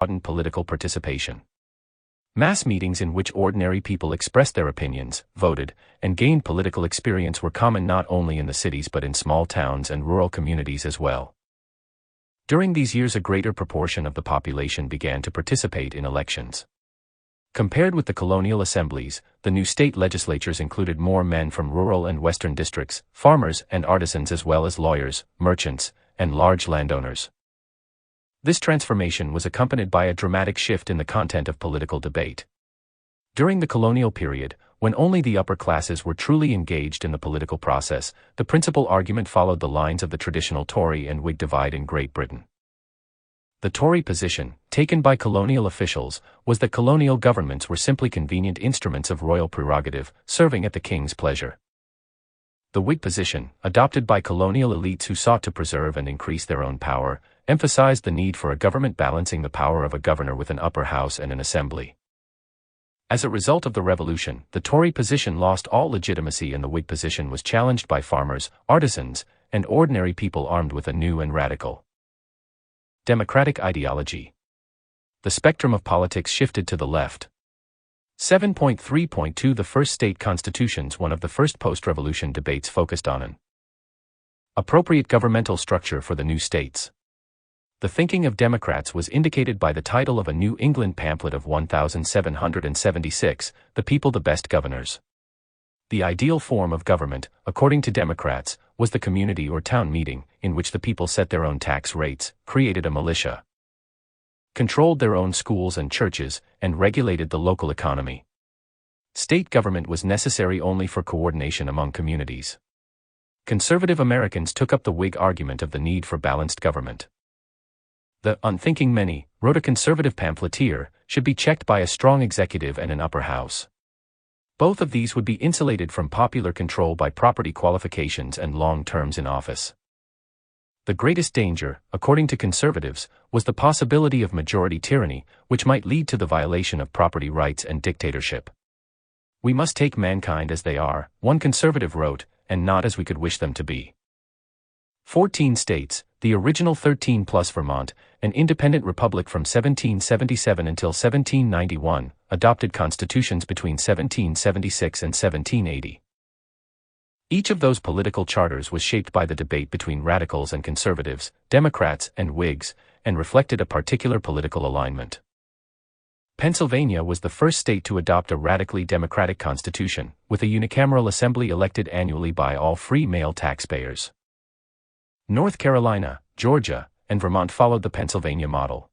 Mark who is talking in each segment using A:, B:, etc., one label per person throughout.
A: broadened political participation. Mass meetings in which ordinary people expressed their opinions, voted, and gained political experience were common not only in the cities but in small towns and rural communities as well. During these years, a greater proportion of the population began to participate in elections. Compared with the colonial assemblies, the new state legislatures included more men from rural and western districts, farmers and artisans as well as lawyers, merchants, and large landowners. This transformation was accompanied by a dramatic shift in the content of political debate. During the colonial period, when only the upper classes were truly engaged in the political process, the principal argument followed the lines of the traditional Tory and Whig divide in Great Britain. The Tory position, taken by colonial officials, was that colonial governments were simply convenient instruments of royal prerogative, serving at the king's pleasure. The Whig position, adopted by colonial elites who sought to preserve and increase their own power, emphasized the need for a government balancing the power of a governor with an upper house and an assembly. As a result of the Revolution, the Tory position lost all legitimacy and the Whig position was challenged by farmers, artisans, and ordinary people armed with a new and radical democratic ideology. The spectrum of politics shifted to the left. 7.3.2 The first state constitutions. One of the first post-revolution debates focused on an appropriate governmental structure for the new states. The thinking of Democrats was indicated by the title of a New England pamphlet of 1776, The People the Best Governors. The ideal form of government, according to Democrats, was the community or town meeting, in which the people set their own tax rates, created a militia, controlled their own schools and churches, and regulated the local economy. State government was necessary only for coordination among communities. Conservative Americans took up the Whig argument of the need for balanced government. The unthinking many, wrote a conservative pamphleteer, should be checked by a strong executive and an upper house. Both of these would be insulated from popular control by property qualifications and long terms in office. The greatest danger, according to conservatives, was the possibility of majority tyranny, which might lead to the violation of property rights and dictatorship. We must take mankind as they are, one conservative wrote, and not as we could wish them to be. 14 states, the original 13 plus Vermont, an independent republic from 1777 until 1791, adopted constitutions between 1776 and 1780. Each of those political charters was shaped by the debate between radicals and conservatives, Democrats and Whigs, and reflected a particular political alignment. Pennsylvania was the first state to adopt a radically democratic constitution, with a unicameral assembly elected annually by all free male taxpayers. North Carolina, Georgia, and Vermont followed the Pennsylvania model.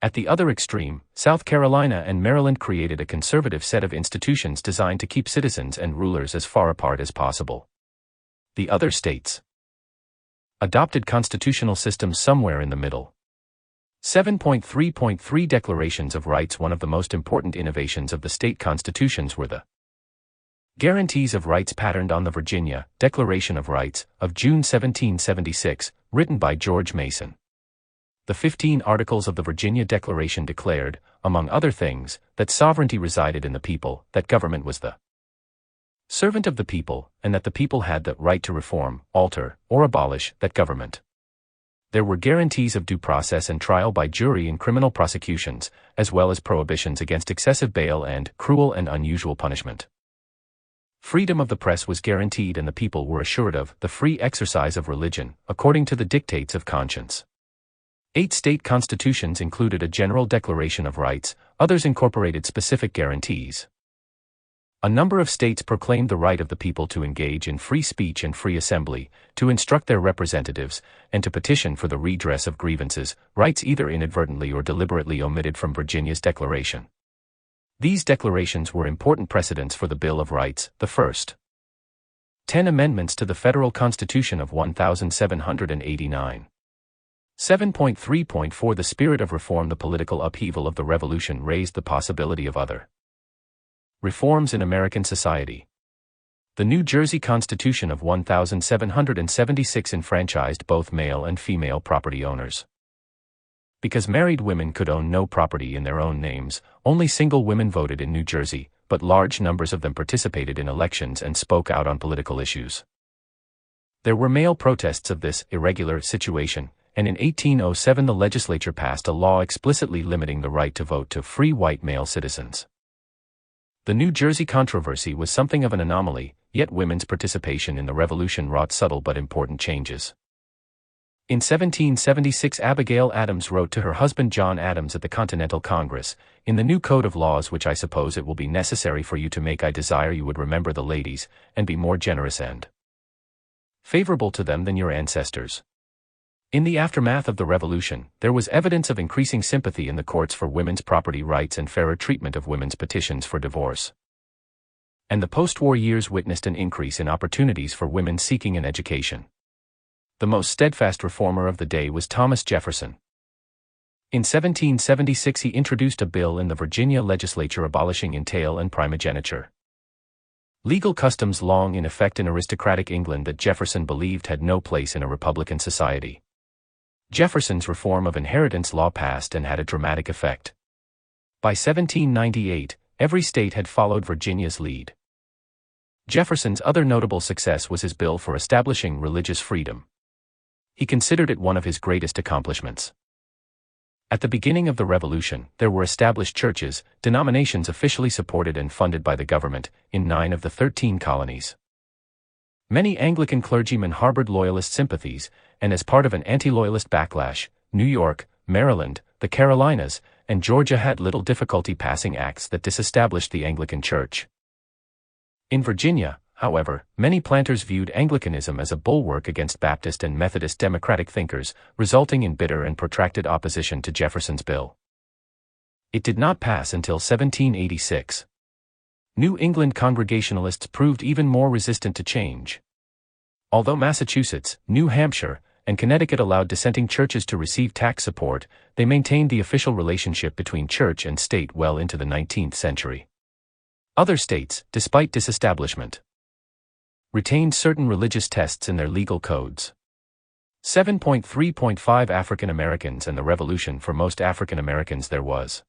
A: At the other extreme, South Carolina and Maryland created a conservative set of institutions designed to keep citizens and rulers as far apart as possible. The other states adopted constitutional systems somewhere in the middle. 7.3.3 Declarations of Rights. One of the most important innovations of the state constitutions were the guarantees of rights patterned on the Virginia Declaration of Rights of June 1776, written by George Mason. The 15 Articles of the Virginia Declaration declared, among other things, that sovereignty resided in the people, that government was the servant of the people, and that the people had the right to reform, alter, or abolish that government. There were guarantees of due process and trial by jury in criminal prosecutions, as well as prohibitions against excessive bail and cruel and unusual punishment. Freedom of the press was guaranteed and the people were assured of the free exercise of religion, according to the dictates of conscience. 8 state constitutions included a general declaration of rights, others incorporated specific guarantees. A number of states proclaimed the right of the people to engage in free speech and free assembly, to instruct their representatives, and to petition for the redress of grievances, rights either inadvertently or deliberately omitted from Virginia's declaration. These declarations were important precedents for the Bill of Rights, the first 10 amendments to the Federal Constitution of 1789. 7.3.4 The spirit of reform. The political upheaval of the Revolution raised the possibility of other reforms in American society. The New Jersey Constitution of 1776 enfranchised both male and female property owners. Because married women could own no property in their own names, only single women voted in New Jersey, but large numbers of them participated in elections and spoke out on political issues. There were male protests of this irregular situation, and in 1807 the legislature passed a law explicitly limiting the right to vote to free white male citizens. The New Jersey controversy was something of an anomaly, yet women's participation in the Revolution wrought subtle but important changes. In 1776 Abigail Adams wrote to her husband John Adams at the Continental Congress, "In the new code of laws which I suppose it will be necessary for you to make, I desire you would remember the ladies, and be more generous and favorable to them than your ancestors." In the aftermath of the Revolution, there was evidence of increasing sympathy in the courts for women's property rights and fairer treatment of women's petitions for divorce. And the post-war years witnessed an increase in opportunities for women seeking an education. The most steadfast reformer of the day was Thomas Jefferson. In 1776 he introduced a bill in the Virginia legislature abolishing entail and primogeniture. Legal customs long in effect in aristocratic England that Jefferson believed had no place in a republican society. Jefferson's reform of inheritance law passed and had a dramatic effect. By 1798, every state had followed Virginia's lead. Jefferson's other notable success was his bill for establishing religious freedom. He considered it one of his greatest accomplishments. At the beginning of the Revolution, there were established churches, denominations officially supported and funded by the government, in 9 of the 13 colonies. Many Anglican clergymen harbored Loyalist sympathies, and as part of an anti-Loyalist backlash, New York, Maryland, the Carolinas, and Georgia had little difficulty passing acts that disestablished the Anglican Church. In Virginia, however, many planters viewed Anglicanism as a bulwark against Baptist and Methodist Democratic thinkers, resulting in bitter and protracted opposition to Jefferson's bill. It did not pass until 1786. New England Congregationalists proved even more resistant to change. Although Massachusetts, New Hampshire, and Connecticut allowed dissenting churches to receive tax support, they maintained the official relationship between church and state well into the 19th century. Other states, despite disestablishment, retained certain religious tests in their legal codes. 7.3.5 African Americans and the Revolution. For most African Americans there was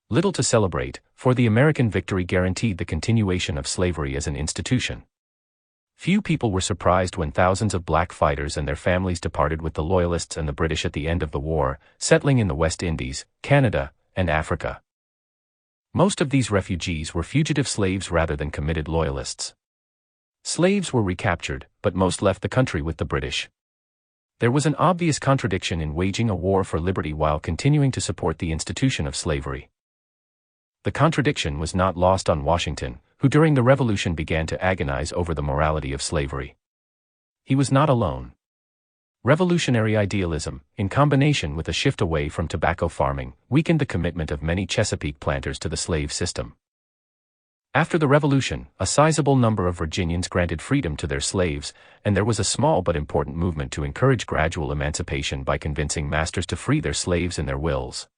A: little to celebrate, for the American victory guaranteed the continuation of slavery as an institution. Few people were surprised when thousands of black fighters and their families departed with the Loyalists and the British at the end of the war, settling in the West Indies, Canada, and Africa. Most of these refugees were fugitive slaves rather than committed Loyalists. Slaves were recaptured, but most left the country with the British. There was an obvious contradiction in waging a war for liberty while continuing to support the institution of slavery. The contradiction was not lost on Washington, who during the Revolution began to agonize over the morality of slavery. He was not alone. Revolutionary idealism, in combination with a shift away from tobacco farming, weakened the commitment of many Chesapeake planters to the slave system. After the Revolution, a sizable number of Virginians granted freedom to their slaves, and there was a small but important movement to encourage gradual emancipation by convincing masters to free their slaves in their wills.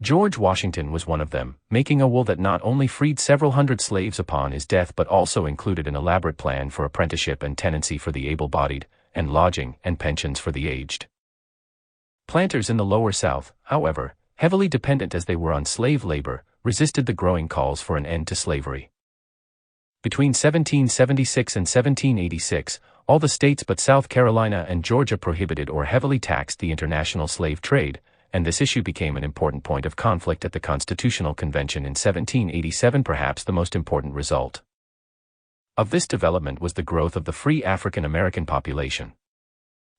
A: George Washington was one of them, making a will that not only freed several hundred slaves upon his death but also included an elaborate plan for apprenticeship and tenancy for the able-bodied, and lodging and pensions for the aged. Planters in the Lower South, however, heavily dependent as they were on slave labor, resisted the growing calls for an end to slavery. Between 1776 and 1786, all the states but South Carolina and Georgia prohibited or heavily taxed the international slave trade, and this issue became an important point of conflict at the Constitutional Convention in 1787. Perhaps the most important result of this development was the growth of the free African American population.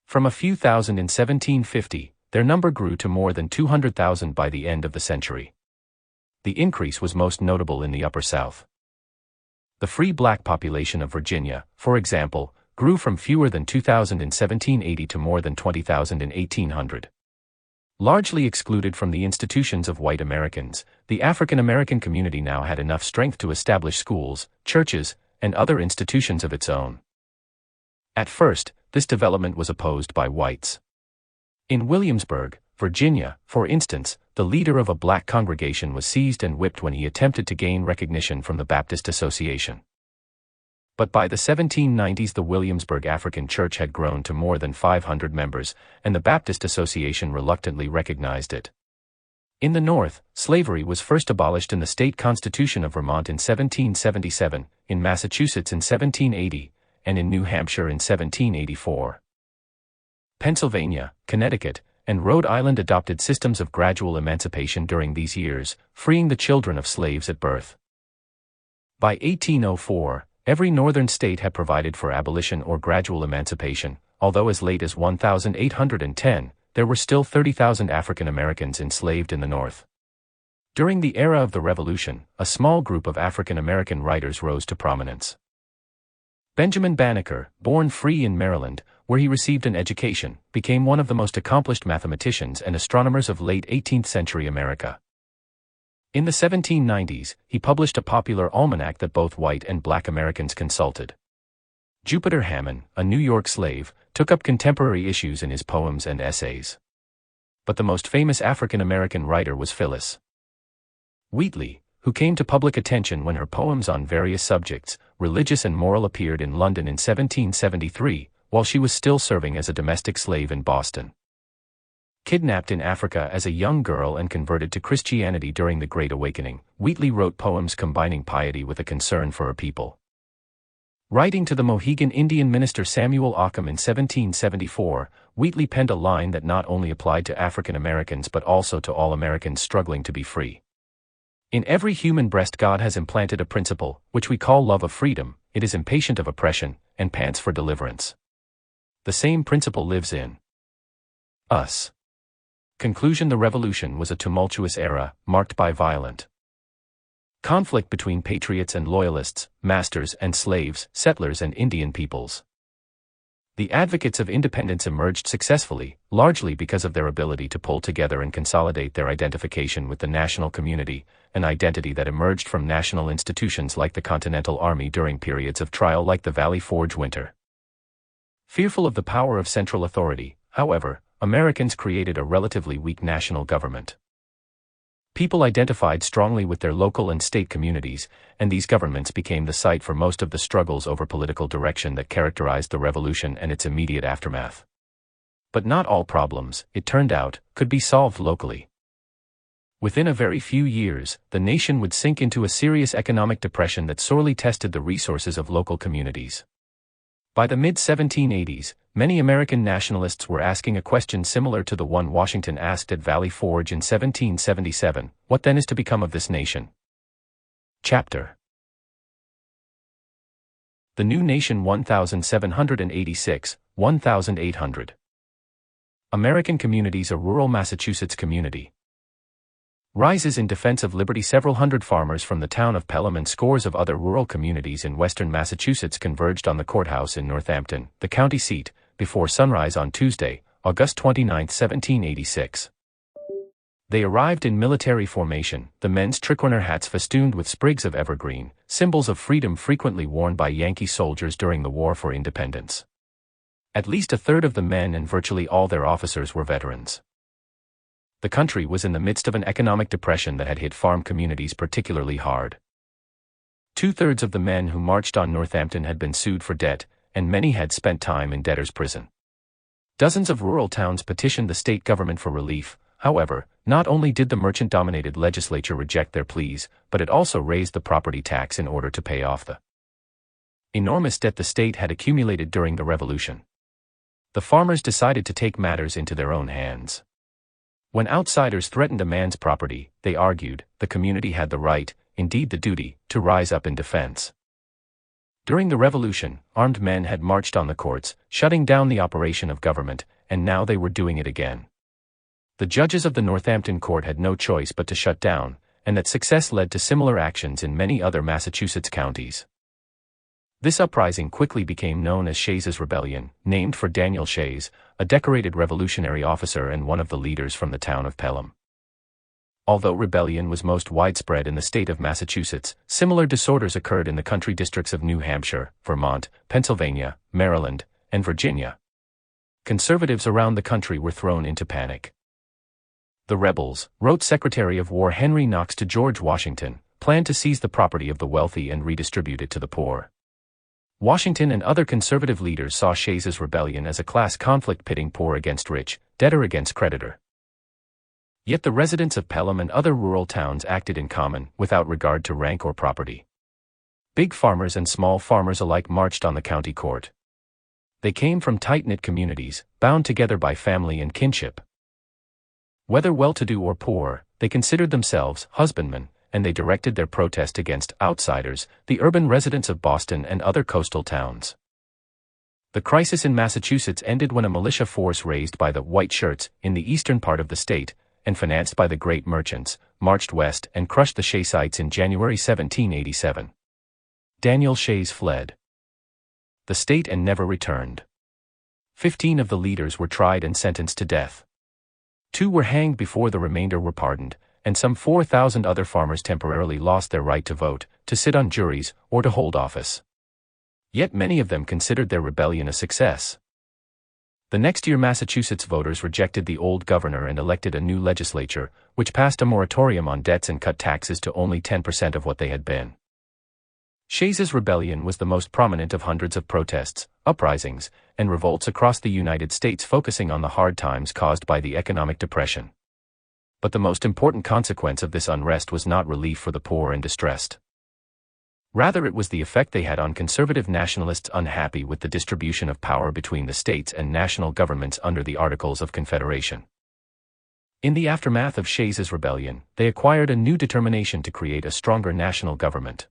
A: From a few thousand in 1750, their number grew to more than 200,000 by the end of the century. The increase was most notable in the Upper South. The free black population of Virginia, for example, grew from fewer than 2,000 in 1780 to more than 20,000 in 1800. Largely excluded from the institutions of white Americans, the African American community now had enough strength to establish schools, churches, and other institutions of its own. At first, this development was opposed by whites. In Williamsburg, Virginia, for instance, the leader of a black congregation was seized and whipped when he attempted to gain recognition from the Baptist Association. But by the 1790s the Williamsburg African Church had grown to more than 500 members, and the Baptist Association reluctantly recognized it. In the North, slavery was first abolished in the state constitution of Vermont in 1777, in Massachusetts in 1780, and in New Hampshire in 1784. Pennsylvania, Connecticut, and Rhode Island adopted systems of gradual emancipation during these years, freeing the children of slaves at birth. By 1804, every northern state had provided for abolition or gradual emancipation, although as late as 1810, there were still 30,000 African Americans enslaved in the North. During the era of the Revolution, a small group of African American writers rose to prominence. Benjamin Banneker, born free in Maryland, where he received an education, became one of the most accomplished mathematicians and astronomers of late 18th century America. In the 1790s, he published a popular almanac that both white and black Americans consulted. Jupiter Hammond, a New York slave, took up contemporary issues in his poems and essays. But the most famous African American writer was Phyllis Wheatley, who came to public attention when her poems on various subjects, religious and moral, appeared in London in 1773, while she was still serving as a domestic slave in Boston. Kidnapped in Africa as a young girl and converted to Christianity during the Great Awakening, Wheatley wrote poems combining piety with a concern for her people. Writing to the Mohegan Indian minister Samuel Occam in 1774, Wheatley penned a line that not only applied to African Americans but also to all Americans struggling to be free. In every human breast God has implanted a principle, which we call love of freedom. It is impatient of oppression, and pants for deliverance. The same principle lives in us. Conclusion: the Revolution was a tumultuous era, marked by violent conflict between patriots and loyalists, masters and slaves, settlers and Indian peoples. The advocates of independence emerged successfully, largely because of their ability to pull together and consolidate their identification with the national community, an identity that emerged from national institutions like the Continental Army during periods of trial like the Valley Forge Winter. Fearful of the power of central authority, however, Americans created a relatively weak national government. People identified strongly with their local and state communities, and these governments became the site for most of the struggles over political direction that characterized the Revolution and its immediate aftermath. But not all problems, it turned out, could be solved locally. Within a very few years, the nation would sink into a serious economic depression that sorely tested the resources of local communities. By the mid-1780s, many American nationalists were asking a question similar to the one Washington asked at Valley Forge in 1777, what then is to become of this nation? Chapter. The New Nation 1786, 1800. American Communities: a Rural Massachusetts Community. Rises in defense of liberty. Several hundred farmers from the town of Pelham and scores of other rural communities in western Massachusetts converged on the courthouse in Northampton, the county seat, before sunrise on Tuesday, August 29, 1786. They arrived in military formation, the men's tricorner hats festooned with sprigs of evergreen, symbols of freedom frequently worn by Yankee soldiers during the War for Independence. At least a third of the men and virtually all their officers were veterans. The country was in the midst of an economic depression that had hit farm communities particularly hard. Two-thirds of the men who marched on Northampton had been sued for debt, and many had spent time in debtor's prison. Dozens of rural towns petitioned the state government for relief. However, not only did the merchant-dominated legislature reject their pleas, but it also raised the property tax in order to pay off the enormous debt the state had accumulated during the Revolution. The farmers decided to take matters into their own hands. When outsiders threatened a man's property, they argued, the community had the right, indeed the duty, to rise up in defense. During the Revolution, armed men had marched on the courts, shutting down the operation of government, and now they were doing it again. The judges of the Northampton court had no choice but to shut down, and that success led to similar actions in many other Massachusetts counties. This uprising quickly became known as Shays's Rebellion, named for Daniel Shays, a decorated Revolutionary officer and one of the leaders from the town of Pelham. Although rebellion was most widespread in the state of Massachusetts, similar disorders occurred in the country districts of New Hampshire, Vermont, Pennsylvania, Maryland, and Virginia. Conservatives around the country were thrown into panic. The rebels, wrote Secretary of War Henry Knox to George Washington, planned to seize the property of the wealthy and redistribute it to the poor. Washington and other conservative leaders saw Shays's rebellion as a class conflict pitting poor against rich, debtor against creditor. Yet the residents of Pelham and other rural towns acted in common, without regard to rank or property. Big farmers and small farmers alike marched on the county court. They came from tight-knit communities, bound together by family and kinship. Whether well-to-do or poor, they considered themselves husbandmen, and they directed their protest against outsiders, the urban residents of Boston and other coastal towns. The crisis in Massachusetts ended when a militia force raised by the White Shirts in the eastern part of the state, and financed by the great merchants, marched west and crushed the Shaysites in January 1787. Daniel Shays fled the state and never returned. 15 of the leaders were tried and sentenced to death. 2 were hanged before the remainder were pardoned, and some 4,000 other farmers temporarily lost their right to vote, to sit on juries, or to hold office. Yet many of them considered their rebellion a success. The next year Massachusetts voters rejected the old governor and elected a new legislature, which passed a moratorium on debts and cut taxes to only 10% of what they had been. Shays's rebellion was the most prominent of hundreds of protests, uprisings, and revolts across the United States focusing on the hard times caused by the economic depression. But the most important consequence of this unrest was not relief for the poor and distressed. Rather, it was the effect they had on conservative nationalists unhappy with the distribution of power between the states and national governments under the Articles of Confederation. In the aftermath of Shays's rebellion, they acquired a new determination to create a stronger national government.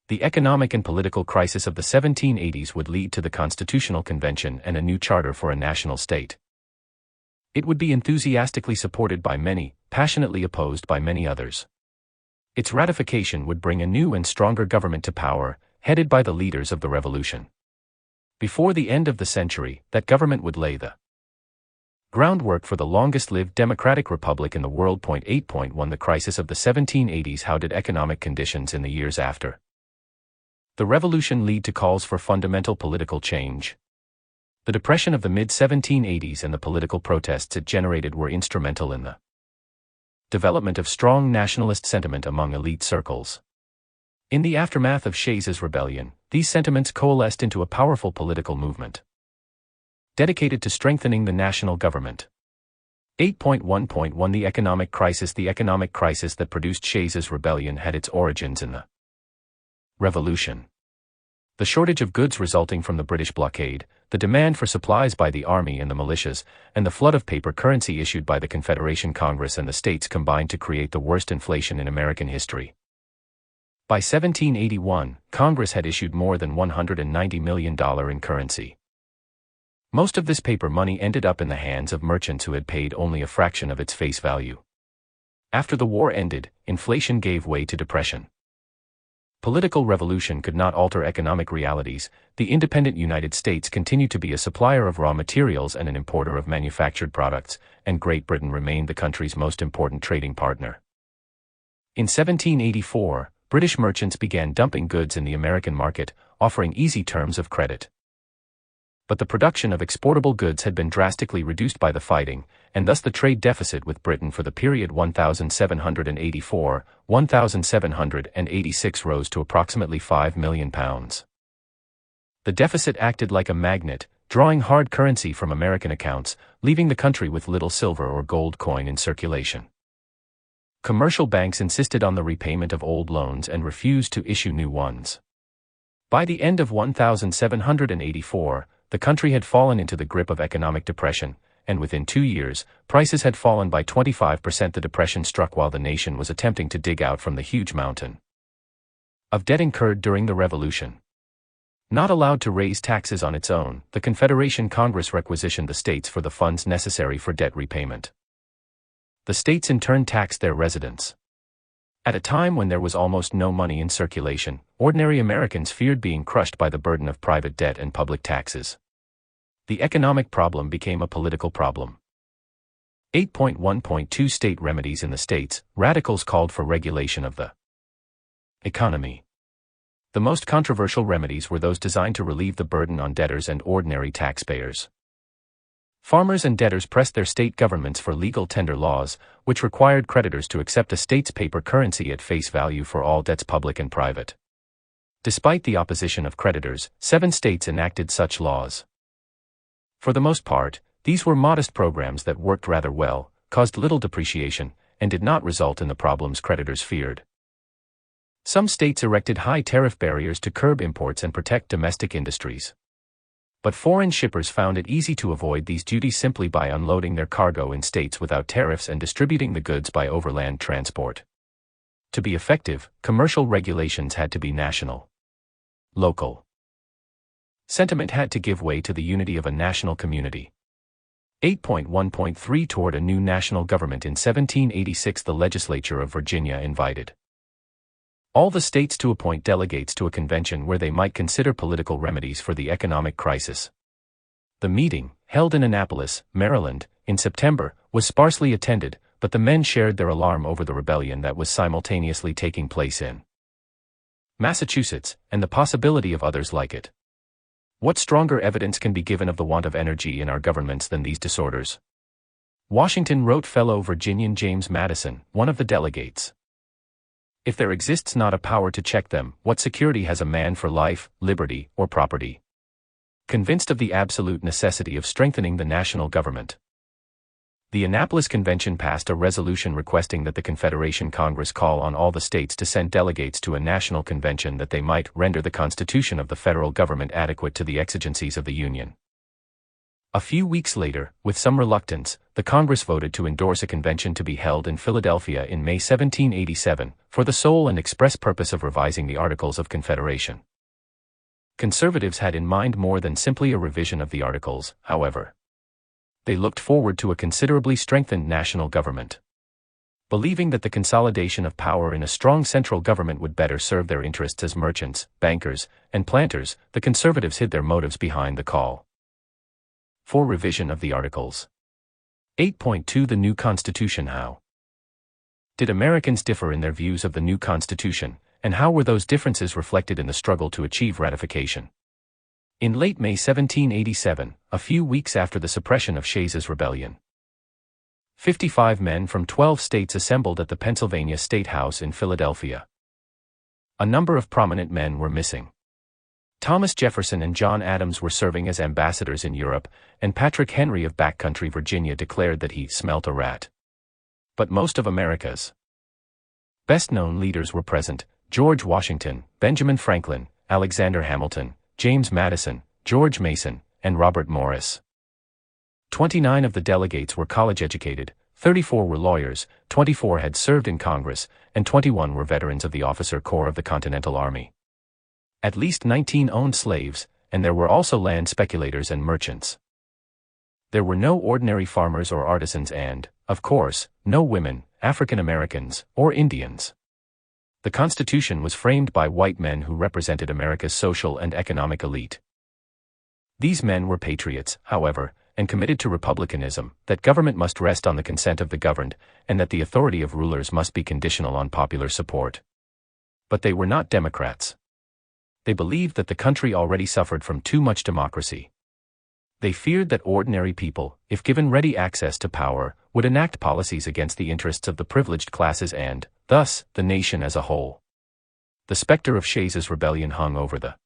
A: The economic and political crisis of the 1780s would lead to the Constitutional Convention and a new charter for a national state. It would be enthusiastically supported by many, passionately opposed by many others. Its ratification would bring a new and stronger government to power, headed by the leaders of the Revolution. Before the end of the century, that government would lay the groundwork for the longest-lived democratic republic in the world. 8.1 The crisis of the 1780s. How did economic conditions in the years after the Revolution lead to calls for fundamental political change? The Depression of the mid-1780s and the political protests it generated were instrumental in the development of strong nationalist sentiment among elite circles. In the aftermath of Shays's rebellion, these sentiments coalesced into a powerful political movement dedicated to strengthening the national government. 8.1.1 The economic crisis. The economic crisis that produced Shays's rebellion had its origins in the Revolution. The shortage of goods resulting from the British blockade, the demand for supplies by the army and the militias, and the flood of paper currency issued by the Confederation Congress and the states combined to create the worst inflation in American history. By 1781, Congress had issued more than $190 million in currency. Most of this paper money ended up in the hands of merchants who had paid only a fraction of its face value. After the war ended, inflation gave way to depression. Political revolution could not alter economic realities. The independent United States continued to be a supplier of raw materials and an importer of manufactured products, and Great Britain remained the country's most important trading partner. In 1784, British merchants began dumping goods in the American market, offering easy terms of credit. But the production of exportable goods had been drastically reduced by the fighting, and thus the trade deficit with Britain for the period 1784-1786 rose to approximately £5 million. The deficit acted like a magnet, drawing hard currency from American accounts, leaving the country with little silver or gold coin in circulation. Commercial banks insisted on the repayment of old loans and refused to issue new ones. By the end of 1784, the country had fallen into the grip of economic depression, and within 2 years, prices had fallen by 25%. The depression struck while the nation was attempting to dig out from the huge mountain of debt incurred during the Revolution. Not allowed to raise taxes on its own, the Confederation Congress requisitioned the states for the funds necessary for debt repayment. The states in turn taxed their residents. At a time when there was almost no money in circulation, ordinary Americans feared being crushed by the burden of private debt and public taxes. The economic problem became a political problem. 8.1.2 State remedies. In the states, radicals called for regulation of the economy. The most controversial remedies were those designed to relieve the burden on debtors and ordinary taxpayers. Farmers and debtors pressed their state governments for legal tender laws, which required creditors to accept a state's paper currency at face value for all debts, public and private. Despite the opposition of creditors, 7 states enacted such laws. For the most part, these were modest programs that worked rather well, caused little depreciation, and did not result in the problems creditors feared. Some states erected high tariff barriers to curb imports and protect domestic industries. But foreign shippers found it easy to avoid these duties simply by unloading their cargo in states without tariffs and distributing the goods by overland transport. To be effective, commercial regulations had to be national. Local sentiment had to give way to the unity of a national community. 8.1.3 Toward a new national government in 1786, the legislature of Virginia invited all the states to appoint delegates to a convention where they might consider political remedies for the economic crisis. The meeting, held in Annapolis, Maryland, in September, was sparsely attended, but the men shared their alarm over the rebellion that was simultaneously taking place in Massachusetts, and the possibility of others like it. What stronger evidence can be given of the want of energy in our governments than these disorders? Washington wrote fellow Virginian James Madison, one of the delegates. If there exists not a power to check them, what security has a man for life, liberty, or property? Convinced of the absolute necessity of strengthening the national government, the Annapolis Convention passed a resolution requesting that the Confederation Congress call on all the states to send delegates to a national convention that they might render the Constitution of the federal government adequate to the exigencies of the Union. A few weeks later, with some reluctance, the Congress voted to endorse a convention to be held in Philadelphia in May 1787, for the sole and express purpose of revising the Articles of Confederation. Conservatives had in mind more than simply a revision of the Articles, however. They looked forward to a considerably strengthened national government. Believing that the consolidation of power in a strong central government would better serve their interests as merchants, bankers, and planters, the conservatives hid their motives behind the call for revision of the Articles. 8.2 The new Constitution. How did Americans differ in their views of the new Constitution, and how were those differences reflected in the struggle to achieve ratification? In late May 1787, a few weeks after the suppression of Shays's rebellion, 55 men from 12 states assembled at the Pennsylvania State House in Philadelphia. A number of prominent men were missing. Thomas Jefferson and John Adams were serving as ambassadors in Europe, and Patrick Henry of backcountry Virginia declared that he smelt a rat. But most of America's best-known leaders were present: George Washington, Benjamin Franklin, Alexander Hamilton, James Madison, George Mason, and Robert Morris. 29 of the delegates were college-educated, 34 were lawyers, 24 had served in Congress, and 21 were veterans of the officer corps of the Continental Army. At least 19 owned slaves, and there were also land speculators and merchants. There were no ordinary farmers or artisans and, of course, no women, African Americans, or Indians. The Constitution was framed by white men who represented America's social and economic elite. These men were patriots, however, and committed to republicanism, that government must rest on the consent of the governed, and that the authority of rulers must be conditional on popular support. But they were not Democrats. They believed that the country already suffered from too much democracy. They feared that ordinary people, if given ready access to power, would enact policies against the interests of the privileged classes and, thus, the nation as a whole. The specter of Shays's rebellion hung over the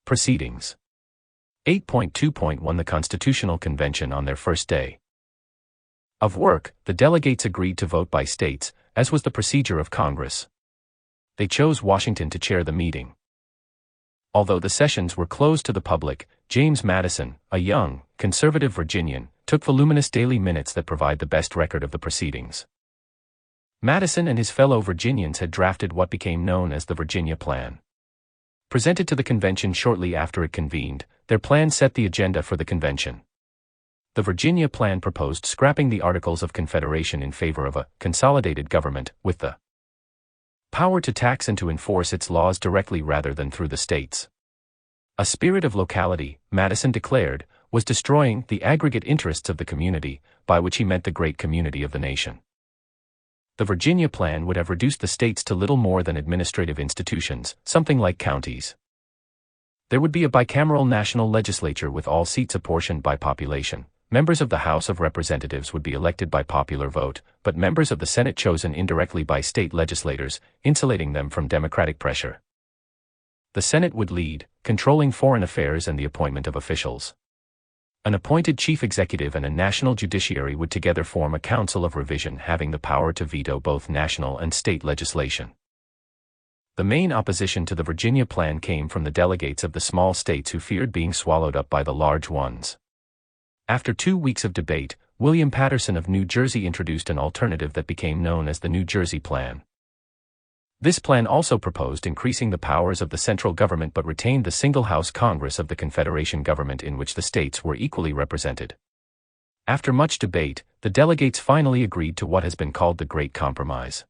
A: proceedings. 8.2.1 The Constitutional Convention. On their first day of work, the delegates agreed to vote by states, as was the procedure of Congress. They chose Washington to chair the meeting. Although the sessions were closed to the public, James Madison, a young, conservative Virginian, took voluminous daily minutes that provide the best record of the proceedings. Madison and his fellow Virginians had drafted what became known as the Virginia Plan. Presented to the convention shortly after it convened, their plan set the agenda for the convention. The Virginia Plan proposed scrapping the Articles of Confederation in favor of a consolidated government, with the power to tax and to enforce its laws directly rather than through the states. A spirit of locality, Madison declared, was destroying the aggregate interests of the community, by which he meant the great community of the nation. The Virginia Plan would have reduced the states to little more than administrative institutions, something like counties. There would be a bicameral national legislature with all seats apportioned by population. Members of the House of Representatives would be elected by popular vote, but members of the Senate chosen indirectly by state legislators, insulating them from Democratic pressure. The Senate would lead, controlling foreign affairs and the appointment of officials. An appointed chief executive and a national judiciary would together form a council of revision having the power to veto both national and state legislation. The main opposition to the Virginia plan came from the delegates of the small states who feared being swallowed up by the large ones. After 2 weeks of debate, William Paterson of New Jersey introduced an alternative that became known as the New Jersey Plan. This plan also proposed increasing the powers of the central government but retained the single-house Congress of the Confederation government in which the states were equally represented. After much debate, the delegates finally agreed to what has been called the Great Compromise.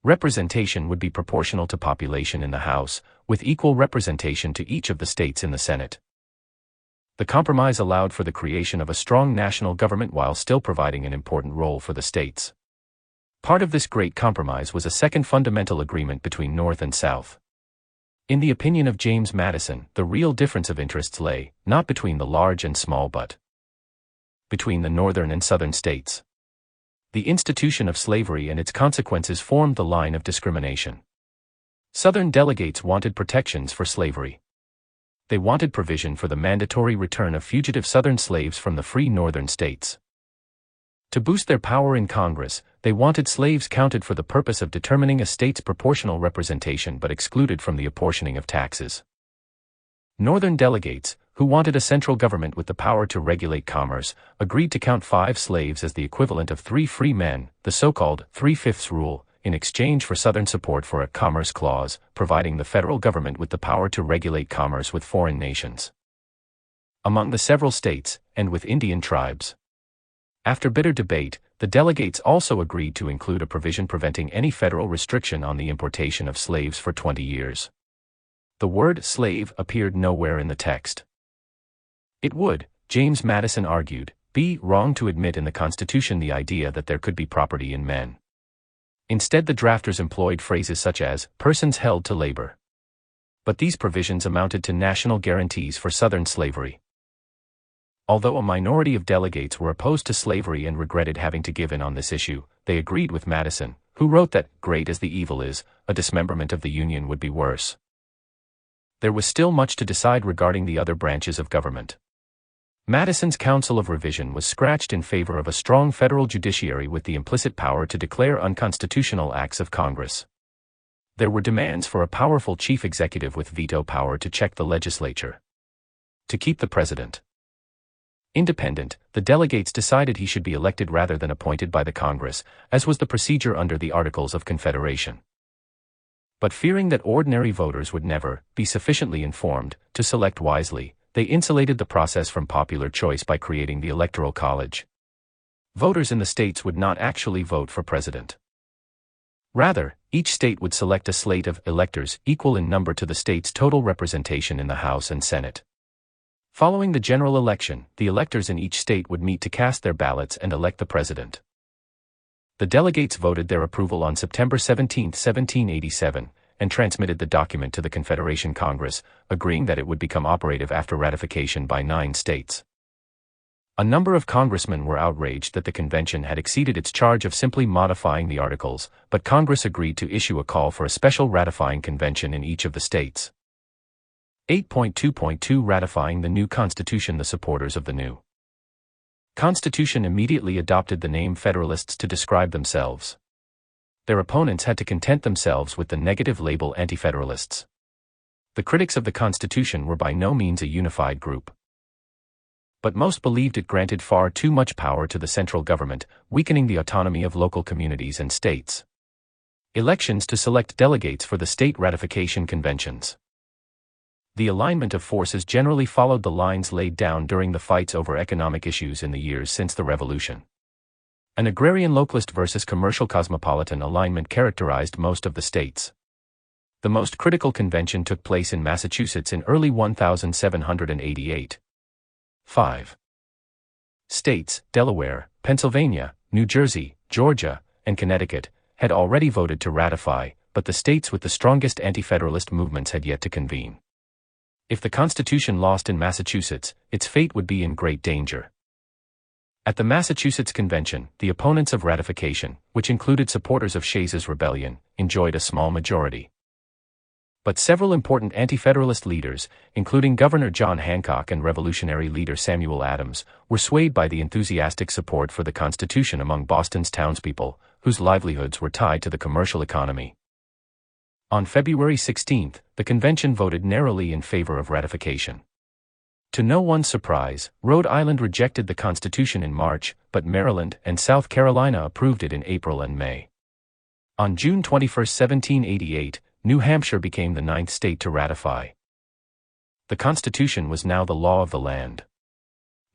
A: Representation would be proportional to population in the House, with equal representation to each of the states in the Senate. The compromise allowed for the creation of a strong national government while still providing an important role for the states. Part of this Great Compromise was a second fundamental agreement between North and South. In the opinion of James Madison, the real difference of interests lay, not between the large and small but between the northern and southern states. The institution of slavery and its consequences formed the line of discrimination. Southern delegates wanted protections for slavery. They wanted provision for the mandatory return of fugitive Southern slaves from the free Northern states. To boost their power in Congress, they wanted slaves counted for the purpose of determining a state's proportional representation but excluded from the apportioning of taxes. Northern delegates, who wanted a central government with the power to regulate commerce, agreed to count 5 slaves as the equivalent of 3 free men, the so-called 3/5 rule, in exchange for Southern support for a Commerce Clause, providing the federal government with the power to regulate commerce with foreign nations. Among the several states, and with Indian tribes. After bitter debate, the delegates also agreed to include a provision preventing any federal restriction on the importation of slaves for 20 years. The word slave appeared nowhere in the text. It would, James Madison argued, be wrong to admit in the Constitution the idea that there could be property in men. Instead, the drafters employed phrases such as persons held to labor. But these provisions amounted to national guarantees for Southern slavery. Although a minority of delegates were opposed to slavery and regretted having to give in on this issue, they agreed with Madison, who wrote that, great as the evil is, a dismemberment of the Union would be worse. There was still much to decide regarding the other branches of government. Madison's Council of Revision was scratched in favor of a strong federal judiciary with the implicit power to declare unconstitutional acts of Congress. There were demands for a powerful chief executive with veto power to check the legislature. To keep the president independent, the delegates decided he should be elected rather than appointed by the Congress, as was the procedure under the Articles of Confederation. But fearing that ordinary voters would never be sufficiently informed to select wisely, they insulated the process from popular choice by creating the Electoral College. Voters in the states would not actually vote for president. Rather, each state would select a slate of electors equal in number to the state's total representation in the House and Senate. Following the general election, the electors in each state would meet to cast their ballots and elect the president. The delegates voted their approval on September 17, 1787, and transmitted the document to the Confederation Congress, agreeing that it would become operative after ratification by 9 states. A number of congressmen were outraged that the convention had exceeded its charge of simply modifying the articles, but Congress agreed to issue a call for a special ratifying convention in each of the states. 8.2.2 Ratifying the new Constitution. The supporters of the new Constitution immediately adopted the name Federalists to describe themselves. Their opponents had to content themselves with the negative label Anti-Federalists. The critics of the Constitution were by no means a unified group. But most believed it granted far too much power to the central government, weakening the autonomy of local communities and states. Elections to select delegates for the state ratification conventions. The alignment of forces generally followed the lines laid down during the fights over economic issues in the years since the Revolution. An agrarian localist versus commercial cosmopolitan alignment characterized most of the states. The most critical convention took place in Massachusetts in early 1788. 5 states, Delaware, Pennsylvania, New Jersey, Georgia, and Connecticut, had already voted to ratify, but the states with the strongest anti-federalist movements had yet to convene. If the Constitution lost in Massachusetts, its fate would be in great danger. At the Massachusetts Convention, the opponents of ratification, which included supporters of Shays's rebellion, enjoyed a small majority. But several important anti-federalist leaders, including Governor John Hancock and Revolutionary leader Samuel Adams, were swayed by the enthusiastic support for the Constitution among Boston's townspeople, whose livelihoods were tied to the commercial economy. On February 16, the convention voted narrowly in favor of ratification. To no one's surprise, Rhode Island rejected the Constitution in March, but Maryland and South Carolina approved it in April and May. On June 21, 1788, New Hampshire became the 9th state to ratify. The Constitution was now the law of the land.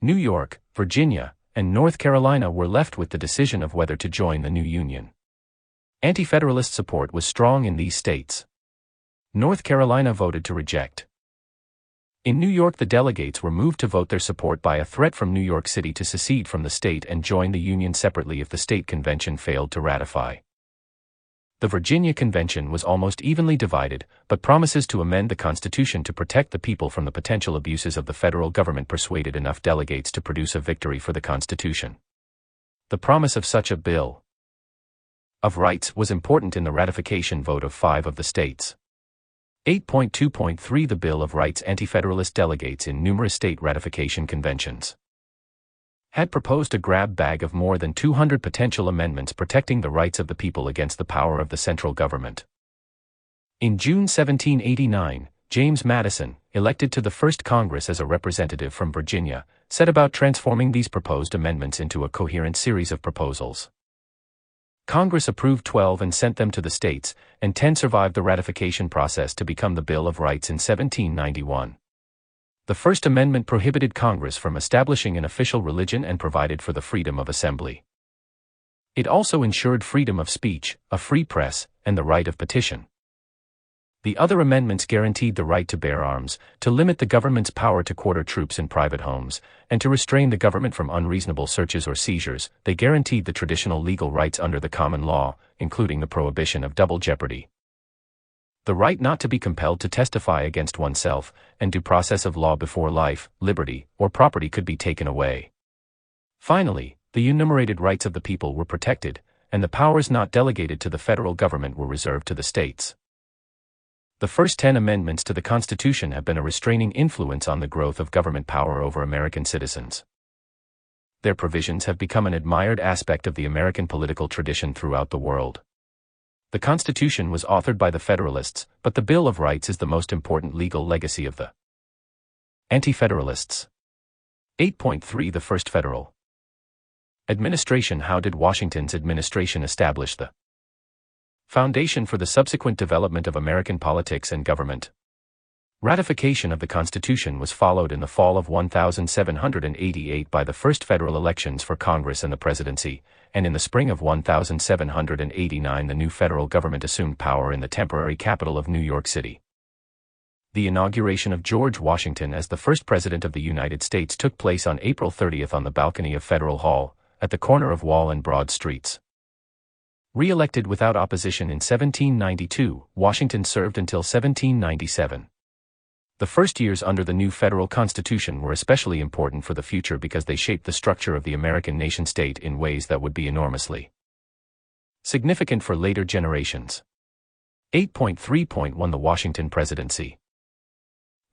A: New York, Virginia, and North Carolina were left with the decision of whether to join the new union. Anti-Federalist support was strong in these states. North Carolina voted to reject. In New York, the delegates were moved to vote their support by a threat from New York City to secede from the state and join the Union separately if the state convention failed to ratify. The Virginia Convention was almost evenly divided, but promises to amend the Constitution to protect the people from the potential abuses of the federal government persuaded enough delegates to produce a victory for the Constitution. The promise of such a Bill of Rights was important in the ratification vote of 5 of the states. 8.2.3 The Bill of Rights Anti-Federalist delegates in numerous state ratification conventions had proposed a grab bag of more than 200 potential amendments protecting the rights of the people against the power of the central government. In June 1789, James Madison, elected to the first Congress as a representative from Virginia, set about transforming these proposed amendments into a coherent series of proposals. Congress approved 12 and sent them to the states, and 10 survived the ratification process to become the Bill of Rights in 1791. The First Amendment prohibited Congress from establishing an official religion and provided for the freedom of assembly. It also ensured freedom of speech, a free press, and the right of petition. The other amendments guaranteed the right to bear arms, to limit the government's power to quarter troops in private homes, and to restrain the government from unreasonable searches or seizures. They guaranteed the traditional legal rights under the common law, including the prohibition of double jeopardy, the right not to be compelled to testify against oneself, and due process of law before life, liberty, or property could be taken away. Finally, the enumerated rights of the people were protected, and the powers not delegated to the federal government were reserved to the states. The first 10 amendments to the Constitution have been a restraining influence on the growth of government power over American citizens. Their provisions have become an admired aspect of the American political tradition throughout the world. The Constitution was authored by the Federalists, but the Bill of Rights is the most important legal legacy of the Anti-Federalists. 8.3 The First Federal Administration. How did Washington's administration establish the foundation for the subsequent development of American politics and government? Ratification of the Constitution was followed in the fall of 1788 by the first federal elections for Congress and the presidency, and in the spring of 1789 the new federal government assumed power in the temporary capital of New York City. The inauguration of George Washington as the first president of the United States took place on April 30 on the balcony of Federal Hall, at the corner of Wall and Broad Streets. Re-elected without opposition in 1792, Washington served until 1797. The first years under the new federal constitution were especially important for the future because they shaped the structure of the American nation-state in ways that would be enormously significant for later generations. 8.3.1 The Washington Presidency.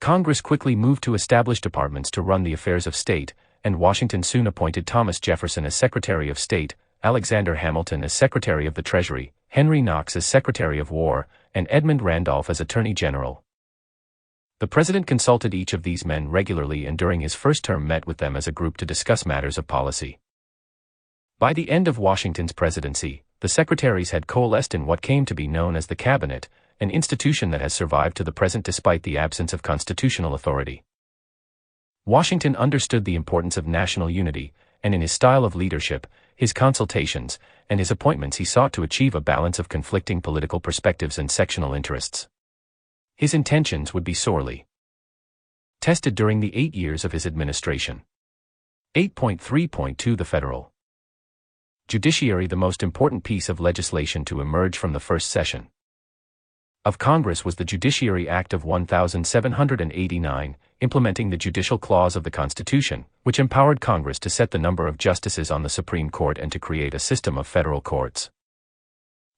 A: Congress quickly moved to establish departments to run the affairs of state, and Washington soon appointed Thomas Jefferson as Secretary of State, Alexander Hamilton as Secretary of the Treasury, Henry Knox as Secretary of War, and Edmund Randolph as Attorney General. The President consulted each of these men regularly and during his first term met with them as a group to discuss matters of policy. By the end of Washington's presidency, the secretaries had coalesced in what came to be known as the Cabinet, an institution that has survived to the present despite the absence of constitutional authority. Washington understood the importance of national unity, and in his style of leadership, his consultations, and his appointments he sought to achieve a balance of conflicting political perspectives and sectional interests. His intentions would be sorely tested during the 8 years of his administration. 8.3.2 The Federal Judiciary. The most important piece of legislation to emerge from the first session of Congress was the Judiciary Act of 1789, implementing the judicial clause of the Constitution, which empowered Congress to set the number of justices on the Supreme Court and to create a system of federal courts.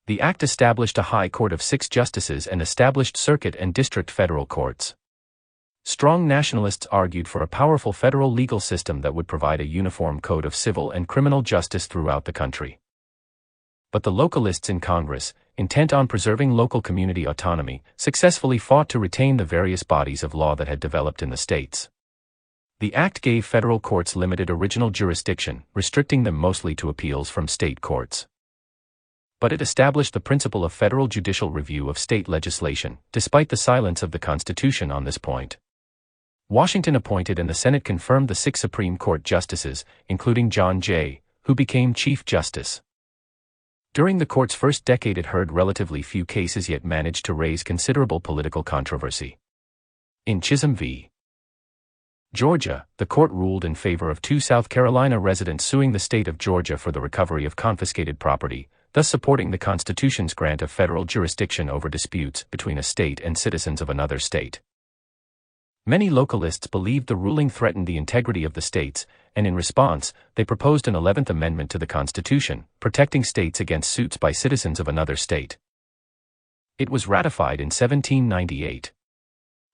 A: The act established a high court of 6 justices and established circuit and district federal courts. Strong nationalists argued for a powerful federal legal system that would provide a uniform code of civil and criminal justice throughout the country. But the localists in Congress, intent on preserving local community autonomy, successfully fought to retain the various bodies of law that had developed in the states. The act gave federal courts limited original jurisdiction, restricting them mostly to appeals from state courts. But it established the principle of federal judicial review of state legislation, despite the silence of the Constitution on this point. Washington appointed and the Senate confirmed the 6 Supreme Court justices, including John Jay, who became Chief Justice. During the court's first decade it heard relatively few cases yet managed to raise considerable political controversy. In Chisholm v. Georgia, the court ruled in favor of 2 South Carolina residents suing the state of Georgia for the recovery of confiscated property, thus supporting the Constitution's grant of federal jurisdiction over disputes between a state and citizens of another state. Many localists believed the ruling threatened the integrity of the states, and in response, they proposed an 11th Amendment to the Constitution, protecting states against suits by citizens of another state. It was ratified in 1798.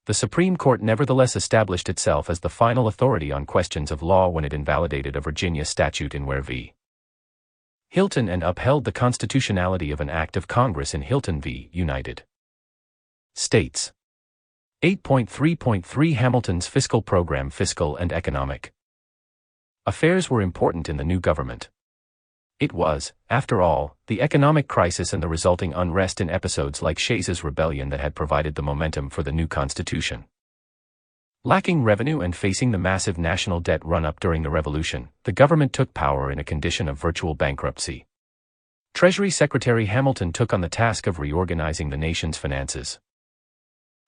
A: The Supreme Court nevertheless established itself as the final authority on questions of law when it invalidated a Virginia statute in Ware v. Hilton and upheld the constitutionality of an act of Congress in Hilton v. United States. 8.3.3 Hamilton's Fiscal Program. Fiscal and economic affairs were important in the new government. It was, after all, the economic crisis and the resulting unrest in episodes like Shays's Rebellion that had provided the momentum for the new Constitution. Lacking revenue and facing the massive national debt run-up during the Revolution, the government took power in a condition of virtual bankruptcy. Treasury Secretary Hamilton took on the task of reorganizing the nation's finances.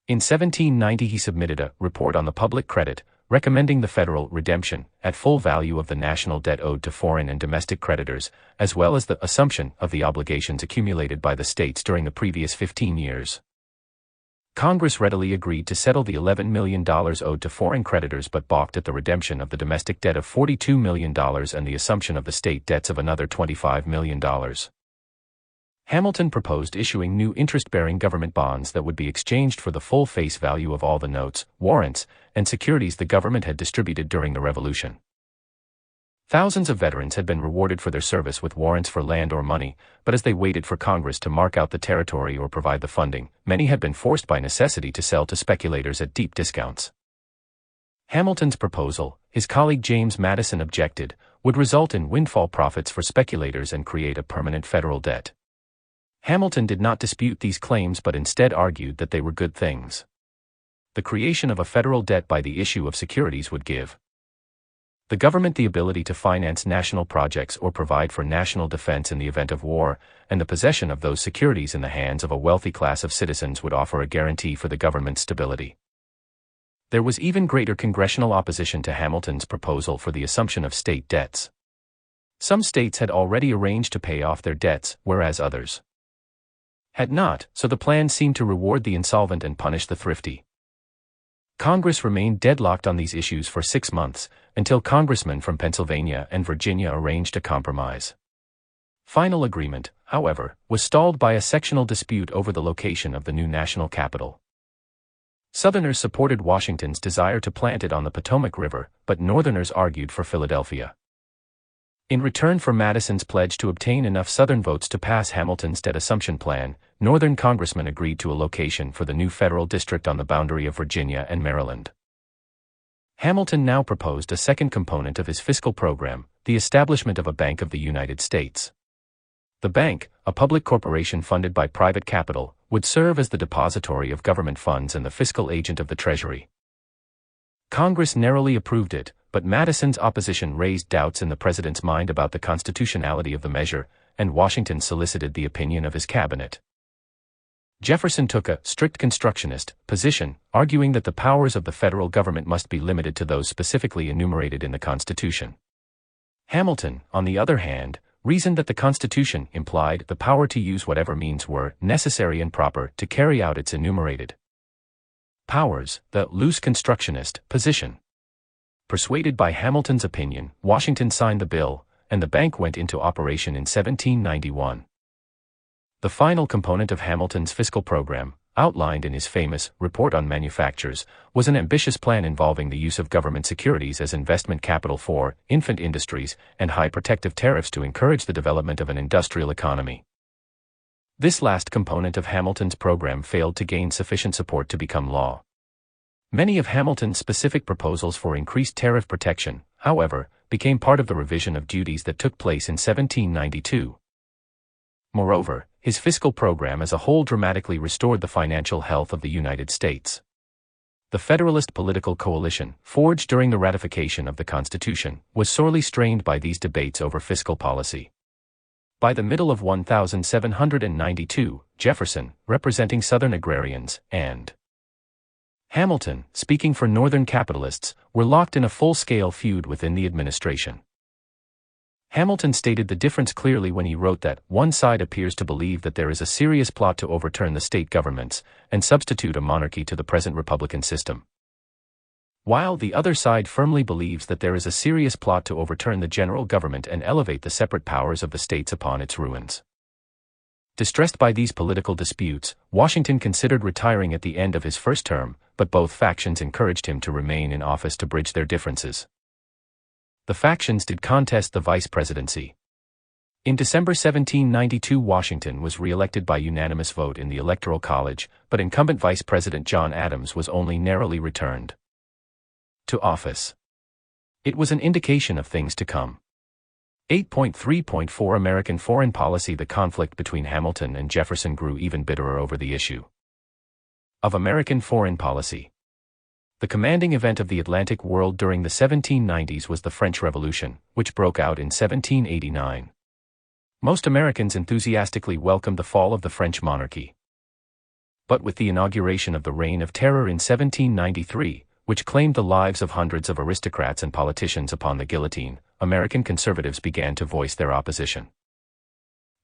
A: In 1790 he submitted a report on the public credit, recommending the federal redemption, at full value of the national debt owed to foreign and domestic creditors, as well as the assumption of the obligations accumulated by the states during the previous 15 years. Congress readily agreed to settle the $11 million owed to foreign creditors but balked at the redemption of the domestic debt of $42 million and the assumption of the state debts of another $25 million. Hamilton proposed issuing new interest-bearing government bonds that would be exchanged for the full face value of all the notes, warrants, and securities the government had distributed during the Revolution. Thousands of veterans had been rewarded for their service with warrants for land or money, but as they waited for Congress to mark out the territory or provide the funding, many had been forced by necessity to sell to speculators at deep discounts. Hamilton's proposal, his colleague James Madison objected, would result in windfall profits for speculators and create a permanent federal debt. Hamilton did not dispute these claims but instead argued that they were good things. The creation of a federal debt by the issue of securities would give the government the ability to finance national projects or provide for national defense in the event of war, and the possession of those securities in the hands of a wealthy class of citizens would offer a guarantee for the government's stability. There was even greater congressional opposition to Hamilton's proposal for the assumption of state debts. Some states had already arranged to pay off their debts, whereas others had not, so the plan seemed to reward the insolvent and punish the thrifty. Congress remained deadlocked on these issues for 6 months, until congressmen from Pennsylvania and Virginia arranged a compromise. Final agreement, however, was stalled by a sectional dispute over the location of the new national capital. Southerners supported Washington's desire to plant it on the Potomac River, but Northerners argued for Philadelphia. In return for Madison's pledge to obtain enough Southern votes to pass Hamilton's debt assumption plan, Northern congressmen agreed to a location for the new federal district on the boundary of Virginia and Maryland. Hamilton now proposed a second component of his fiscal program, the establishment of a Bank of the United States. The bank, a public corporation funded by private capital, would serve as the depository of government funds and the fiscal agent of the Treasury. Congress narrowly approved it, but Madison's opposition raised doubts in the president's mind about the constitutionality of the measure, and Washington solicited the opinion of his cabinet. Jefferson took a strict constructionist position, arguing that the powers of the federal government must be limited to those specifically enumerated in the Constitution. Hamilton, on the other hand, reasoned that the Constitution implied the power to use whatever means were necessary and proper to carry out its enumerated powers, the loose constructionist position. Persuaded by Hamilton's opinion, Washington signed the bill, and the bank went into operation in 1791. The final component of Hamilton's fiscal program, outlined in his famous Report on Manufactures, was an ambitious plan involving the use of government securities as investment capital for infant industries and high protective tariffs to encourage the development of an industrial economy. This last component of Hamilton's program failed to gain sufficient support to become law. Many of Hamilton's specific proposals for increased tariff protection, however, became part of the revision of duties that took place in 1792. Moreover, his fiscal program as a whole dramatically restored the financial health of the United States. The Federalist political coalition, forged during the ratification of the Constitution, was sorely strained by these debates over fiscal policy. By the middle of 1792, Jefferson, representing Southern agrarians, and Hamilton, speaking for Northern capitalists, were locked in a full-scale feud within the administration. Hamilton stated the difference clearly when he wrote that one side appears to believe that there is a serious plot to overturn the state governments and substitute a monarchy to the present republican system, while the other side firmly believes that there is a serious plot to overturn the general government and elevate the separate powers of the states upon its ruins. Distressed by these political disputes, Washington considered retiring at the end of his first term, but both factions encouraged him to remain in office to bridge their differences. The factions did contest the vice presidency. In December 1792, Washington was re-elected by unanimous vote in the Electoral College, but incumbent Vice President John Adams was only narrowly returned to office. It was an indication of things to come. 8.3.4 American Foreign Policy. The conflict between Hamilton and Jefferson grew even bitterer over the issue of American foreign policy. The commanding event of the Atlantic world during the 1790s was the French Revolution, which broke out in 1789. Most Americans enthusiastically welcomed the fall of the French monarchy. But with the inauguration of the Reign of Terror in 1793, which claimed the lives of hundreds of aristocrats and politicians upon the guillotine, American conservatives began to voice their opposition.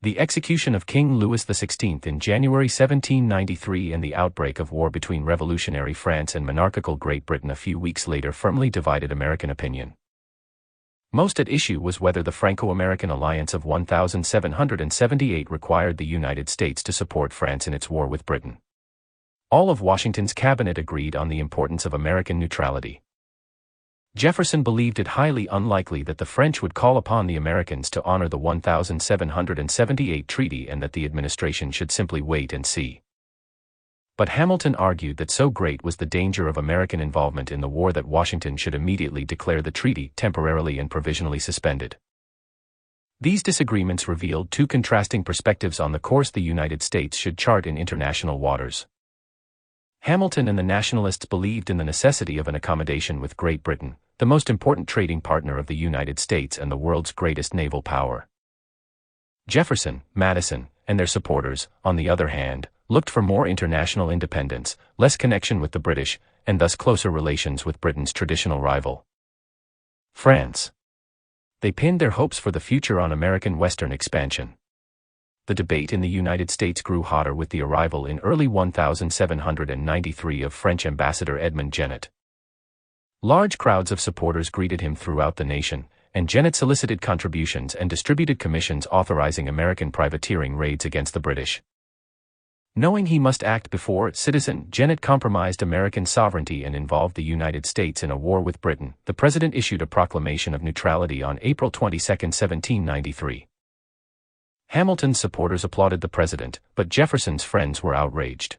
A: The execution of King Louis XVI in January 1793 and the outbreak of war between revolutionary France and monarchical Great Britain a few weeks later firmly divided American opinion. Most at issue was whether the Franco-American alliance of 1778 required the United States to support France in its war with Britain. All of Washington's cabinet agreed on the importance of American neutrality. Jefferson believed it highly unlikely that the French would call upon the Americans to honor the 1778 treaty and that the administration should simply wait and see. But Hamilton argued that so great was the danger of American involvement in the war that Washington should immediately declare the treaty temporarily and provisionally suspended. These disagreements revealed two contrasting perspectives on the course the United States should chart in international waters. Hamilton and the Nationalists believed in the necessity of an accommodation with Great Britain, the most important trading partner of the United States and the world's greatest naval power. Jefferson, Madison, and their supporters, on the other hand, looked for more international independence, less connection with the British, and thus closer relations with Britain's traditional rival, France. They pinned their hopes for the future on American Western expansion. The debate in the United States grew hotter with the arrival in early 1793 of French Ambassador Edmond Genet. Large crowds of supporters greeted him throughout the nation, and Genet solicited contributions and distributed commissions authorizing American privateering raids against the British. Knowing he must act before citizen, Genet compromised American sovereignty and involved the United States in a war with Britain. The president issued a proclamation of neutrality on April 22, 1793. Hamilton's supporters applauded the president, but Jefferson's friends were outraged.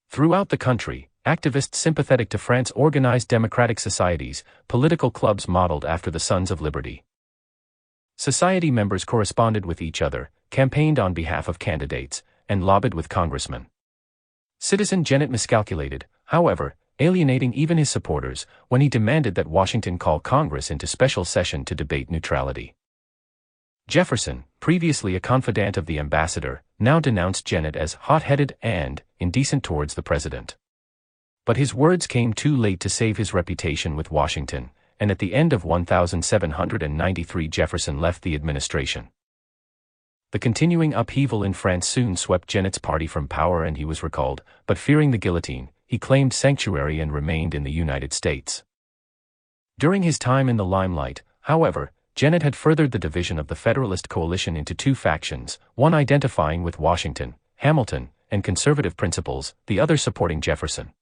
A: Throughout the country, activists sympathetic to France organized democratic societies, political clubs modeled after the Sons of Liberty. Society members corresponded with each other, campaigned on behalf of candidates, and lobbied with congressmen. Citizen Genet miscalculated, however, alienating even his supporters, when he demanded that Washington call Congress into special session to debate neutrality. Jefferson, previously a confidant of the ambassador, now denounced Genet as hot-headed and indecent towards the president. But his words came too late to save his reputation with Washington, and at the end of 1793 Jefferson left the administration. The continuing upheaval in France soon swept Genet's party from power and he was recalled, but fearing the guillotine, he claimed sanctuary and remained in the United States. During his time in the limelight, however, Genet had furthered the division of the Federalist coalition into two factions, one identifying with Washington, Hamilton, and conservative principles, the others supporting Jefferson.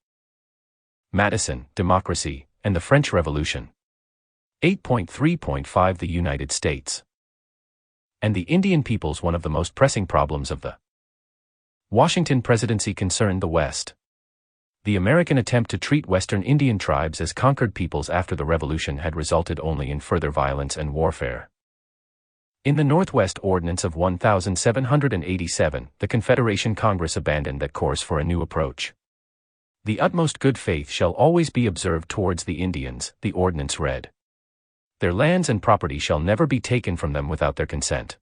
A: Madison, Democracy, and the French Revolution. 8.3.5 The United States and the Indian peoples. One of the most pressing problems of the Washington Presidency concerned the West. The American attempt to treat Western Indian tribes as conquered peoples after the Revolution had resulted only in further violence and warfare. In the Northwest Ordinance of 1787, the Confederation Congress abandoned that course for a new approach. The utmost good faith shall always be observed towards the Indians, the ordinance read. Their lands and property shall never be taken from them without their consent.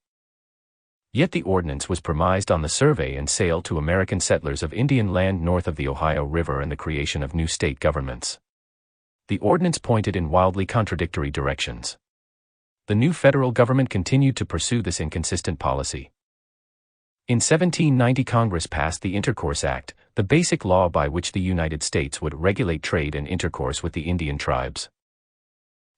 A: Yet the ordinance was premised on the survey and sale to American settlers of Indian land north of the Ohio River and the creation of new state governments. The ordinance pointed in wildly contradictory directions. The new federal government continued to pursue this inconsistent policy. In 1790, Congress passed the Intercourse Act, the basic law by which the United States would regulate trade and intercourse with the Indian tribes.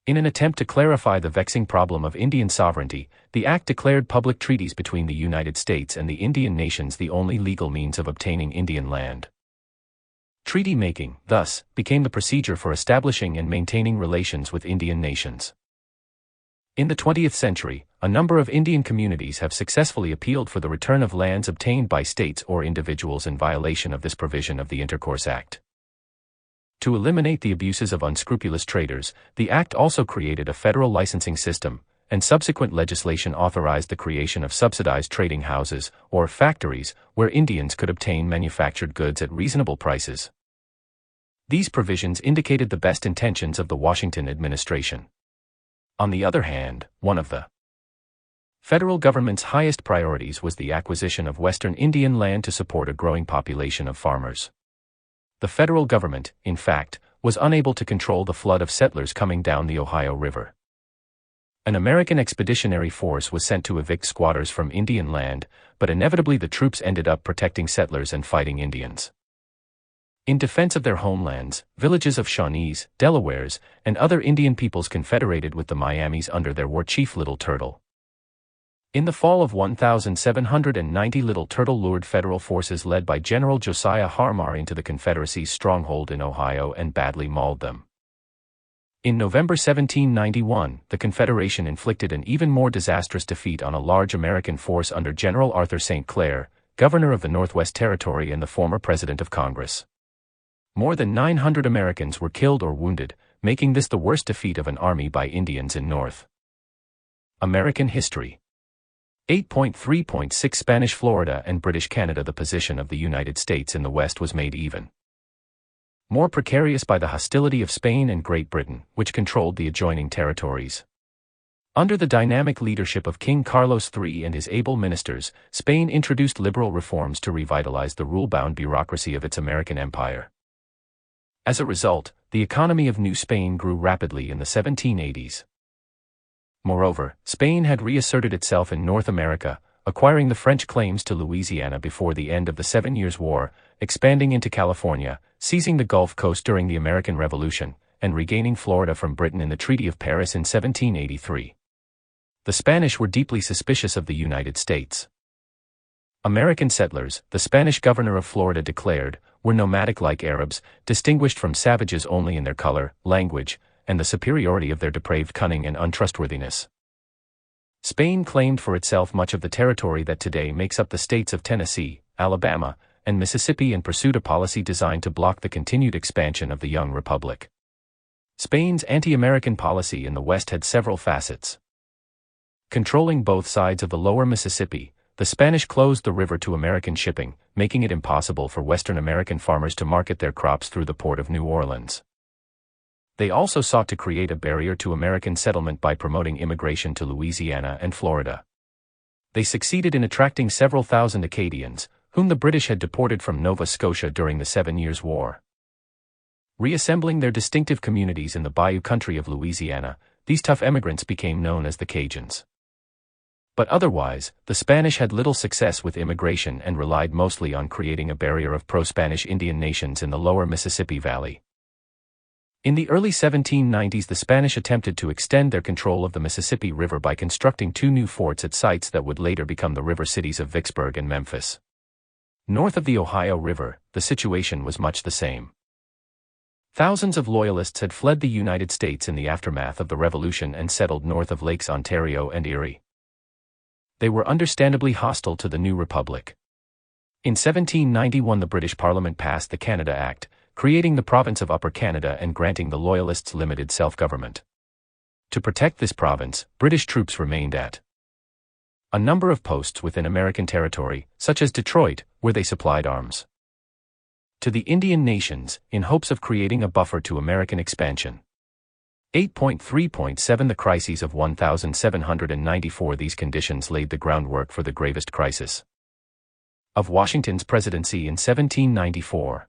A: In an attempt to clarify the vexing problem of Indian sovereignty, the act declared public treaties between the United States and the Indian nations the only legal means of obtaining Indian land. Treaty making, thus, became the procedure for establishing and maintaining relations with Indian nations. In the 20th century, a number of Indian communities have successfully appealed for the return of lands obtained by states or individuals in violation of this provision of the Intercourse Act. To eliminate the abuses of unscrupulous traders, the act also created a federal licensing system, and subsequent legislation authorized the creation of subsidized trading houses, or factories, where Indians could obtain manufactured goods at reasonable prices. These provisions indicated the best intentions of the Washington administration. On the other hand, one of the federal government's highest priorities was the acquisition of Western Indian land to support a growing population of farmers. The federal government, in fact, was unable to control the flood of settlers coming down the Ohio River. An American expeditionary force was sent to evict squatters from Indian land, but inevitably the troops ended up protecting settlers and fighting Indians. In defense of their homelands, villages of Shawnees, Delawares, and other Indian peoples confederated with the Miamis under their war chief Little Turtle. In the fall of 1790, Little Turtle lured federal forces led by General Josiah Harmar into the Confederacy's stronghold in Ohio and badly mauled them. In November 1791, the Confederation inflicted an even more disastrous defeat on a large American force under General Arthur St. Clair, governor of the Northwest Territory and the former president of Congress. More than 900 Americans were killed or wounded, making this the worst defeat of an army by Indians in North American history. 8.3.6 Spanish Florida and British Canada. The position of the United States in the West was made even more precarious by the hostility of Spain and Great Britain, which controlled the adjoining territories. Under the dynamic leadership of King Carlos III and his able ministers, Spain introduced liberal reforms to revitalize the rule-bound bureaucracy of its American empire. As a result, the economy of New Spain grew rapidly in the 1780s. Moreover, Spain had reasserted itself in North America, acquiring the French claims to Louisiana before the end of the 7 Years' War, expanding into California, seizing the Gulf Coast during the American Revolution, and regaining Florida from Britain in the Treaty of Paris in 1783. The Spanish were deeply suspicious of the United States. American settlers, the Spanish governor of Florida declared, were nomadic like Arabs, distinguished from savages only in their color, language, and the superiority of their depraved cunning and untrustworthiness. Spain claimed for itself much of the territory that today makes up the states of Tennessee, Alabama, and Mississippi and pursued a policy designed to block the continued expansion of the young republic. Spain's anti-American policy in the West had several facets. Controlling both sides of the lower Mississippi, the Spanish closed the river to American shipping, making it impossible for Western American farmers to market their crops through the port of New Orleans. They also sought to create a barrier to American settlement by promoting immigration to Louisiana and Florida. They succeeded in attracting several thousand Acadians, whom the British had deported from Nova Scotia during the 7 Years' War. Reassembling their distinctive communities in the Bayou country of Louisiana, these tough emigrants became known as the Cajuns. But otherwise, the Spanish had little success with immigration and relied mostly on creating a barrier of pro-Spanish Indian nations in the lower Mississippi Valley. In the early 1790s, the Spanish attempted to extend their control of the Mississippi River by constructing 2 new forts at sites that would later become the river cities of Vicksburg and Memphis. North of the Ohio River, the situation was much the same. Thousands of Loyalists had fled the United States in the aftermath of the Revolution and settled north of Lakes Ontario and Erie. They were understandably hostile to the new republic. In 1791 the British Parliament passed the Canada Act, creating the province of Upper Canada and granting the Loyalists limited self-government. To protect this province, British troops remained at a number of posts within American territory, such as Detroit, where they supplied arms to the Indian nations, in hopes of creating a buffer to American expansion. 8.3.7 The Crises of 1794 These conditions laid the groundwork for the gravest crisis of Washington's presidency in 1794.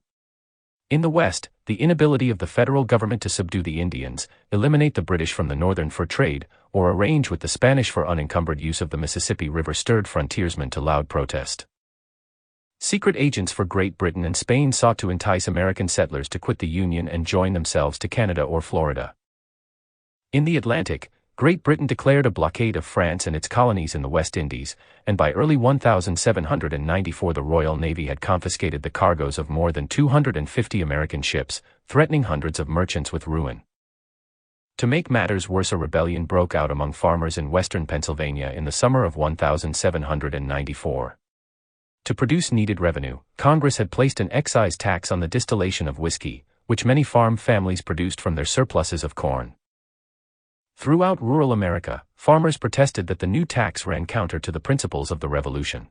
A: In the West, the inability of the federal government to subdue the Indians, eliminate the British from the northern fur trade, or arrange with the Spanish for unencumbered use of the Mississippi River stirred frontiersmen to loud protest. Secret agents for Great Britain and Spain sought to entice American settlers to quit the Union and join themselves to Canada or Florida. In the Atlantic, Great Britain declared a blockade of France and its colonies in the West Indies, and by early 1794 the Royal Navy had confiscated the cargoes of more than 250 American ships, threatening hundreds of merchants with ruin. To make matters worse, a rebellion broke out among farmers in western Pennsylvania in the summer of 1794. To produce needed revenue, Congress had placed an excise tax on the distillation of whiskey, which many farm families produced from their surpluses of corn. Throughout rural America, farmers protested that the new tax ran counter to the principles of the Revolution.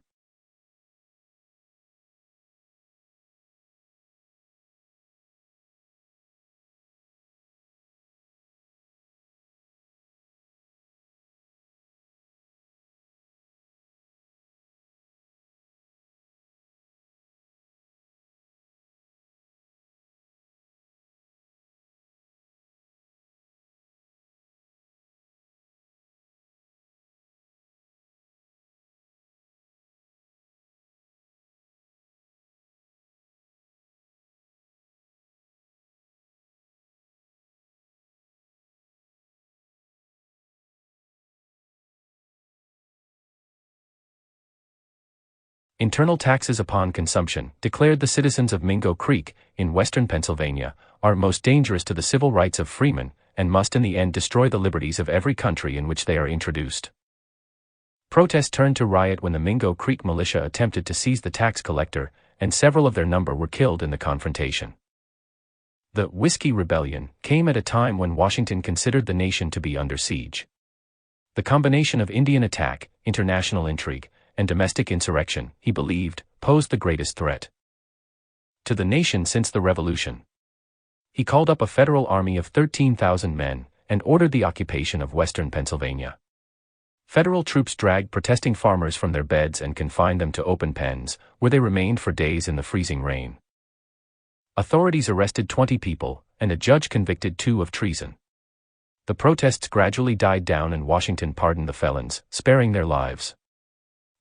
A: Internal taxes upon consumption, declared the citizens of Mingo Creek, in western Pennsylvania, are most dangerous to the civil rights of freemen, and must in the end destroy the liberties of every country in which they are introduced. Protest turned to riot when the Mingo Creek militia attempted to seize the tax collector, and several of their number were killed in the confrontation. The Whiskey Rebellion came at a time when Washington considered the nation to be under siege. The combination of Indian attack, international intrigue, and domestic insurrection, he believed, posed the greatest threat to the nation since the Revolution. He called up a federal army of 13,000 men, and ordered the occupation of western Pennsylvania. Federal troops dragged protesting farmers from their beds and confined them to open pens, where they remained for days in the freezing rain. Authorities arrested 20 people, and a judge convicted 2 of treason. The protests gradually died down and Washington pardoned the felons, sparing their lives.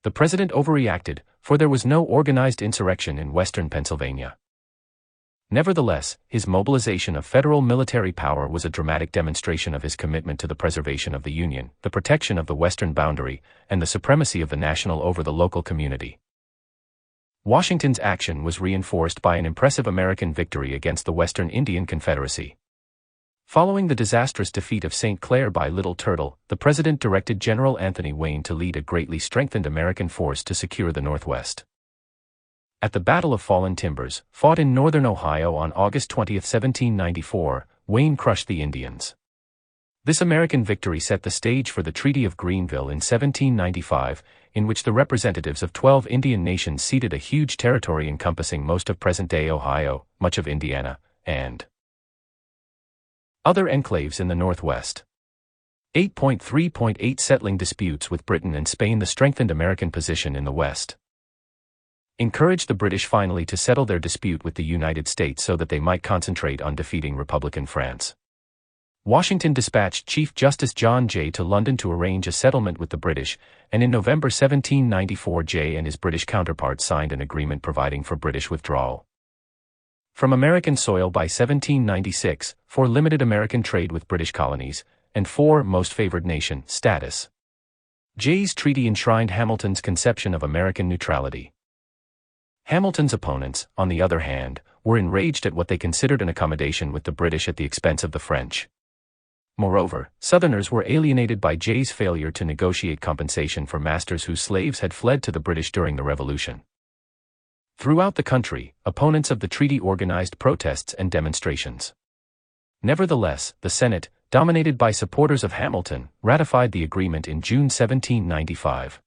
A: The president overreacted, for there was no organized insurrection in western Pennsylvania. Nevertheless, his mobilization of federal military power was a dramatic demonstration of his commitment to the preservation of the Union, the protection of the western boundary, and the supremacy of the national over the local community. Washington's action was reinforced by an impressive American victory against the Western Indian Confederacy. Following the disastrous defeat of St. Clair by Little Turtle, the president directed General Anthony Wayne to lead a greatly strengthened American force to secure the Northwest. At the Battle of Fallen Timbers, fought in northern Ohio on August 20, 1794, Wayne crushed the Indians. This American victory set the stage for the Treaty of Greenville in 1795, in which the representatives of 12 Indian nations ceded a huge territory encompassing most of present-day Ohio, much of Indiana, and other enclaves in the Northwest. 8.3.8 Settling disputes with Britain and Spain. The strengthened American position in the West encouraged the British finally to settle their dispute with the United States so that they might concentrate on defeating Republican France. Washington dispatched Chief Justice John Jay to London to arrange a settlement with the British, and in November 1794 Jay and his British counterpart signed an agreement providing for British withdrawal from American soil by 1796, for limited American trade with British colonies, and for most favored nation status. Jay's treaty enshrined Hamilton's conception of American neutrality. Hamilton's opponents, on the other hand, were enraged at what they considered an accommodation with the British at the expense of the French. Moreover, Southerners were alienated by Jay's failure to negotiate compensation for masters whose slaves had fled to the British during the Revolution. Throughout the country, opponents of the treaty organized protests and demonstrations. Nevertheless, the Senate, dominated by supporters of Hamilton, ratified the agreement in June 1795.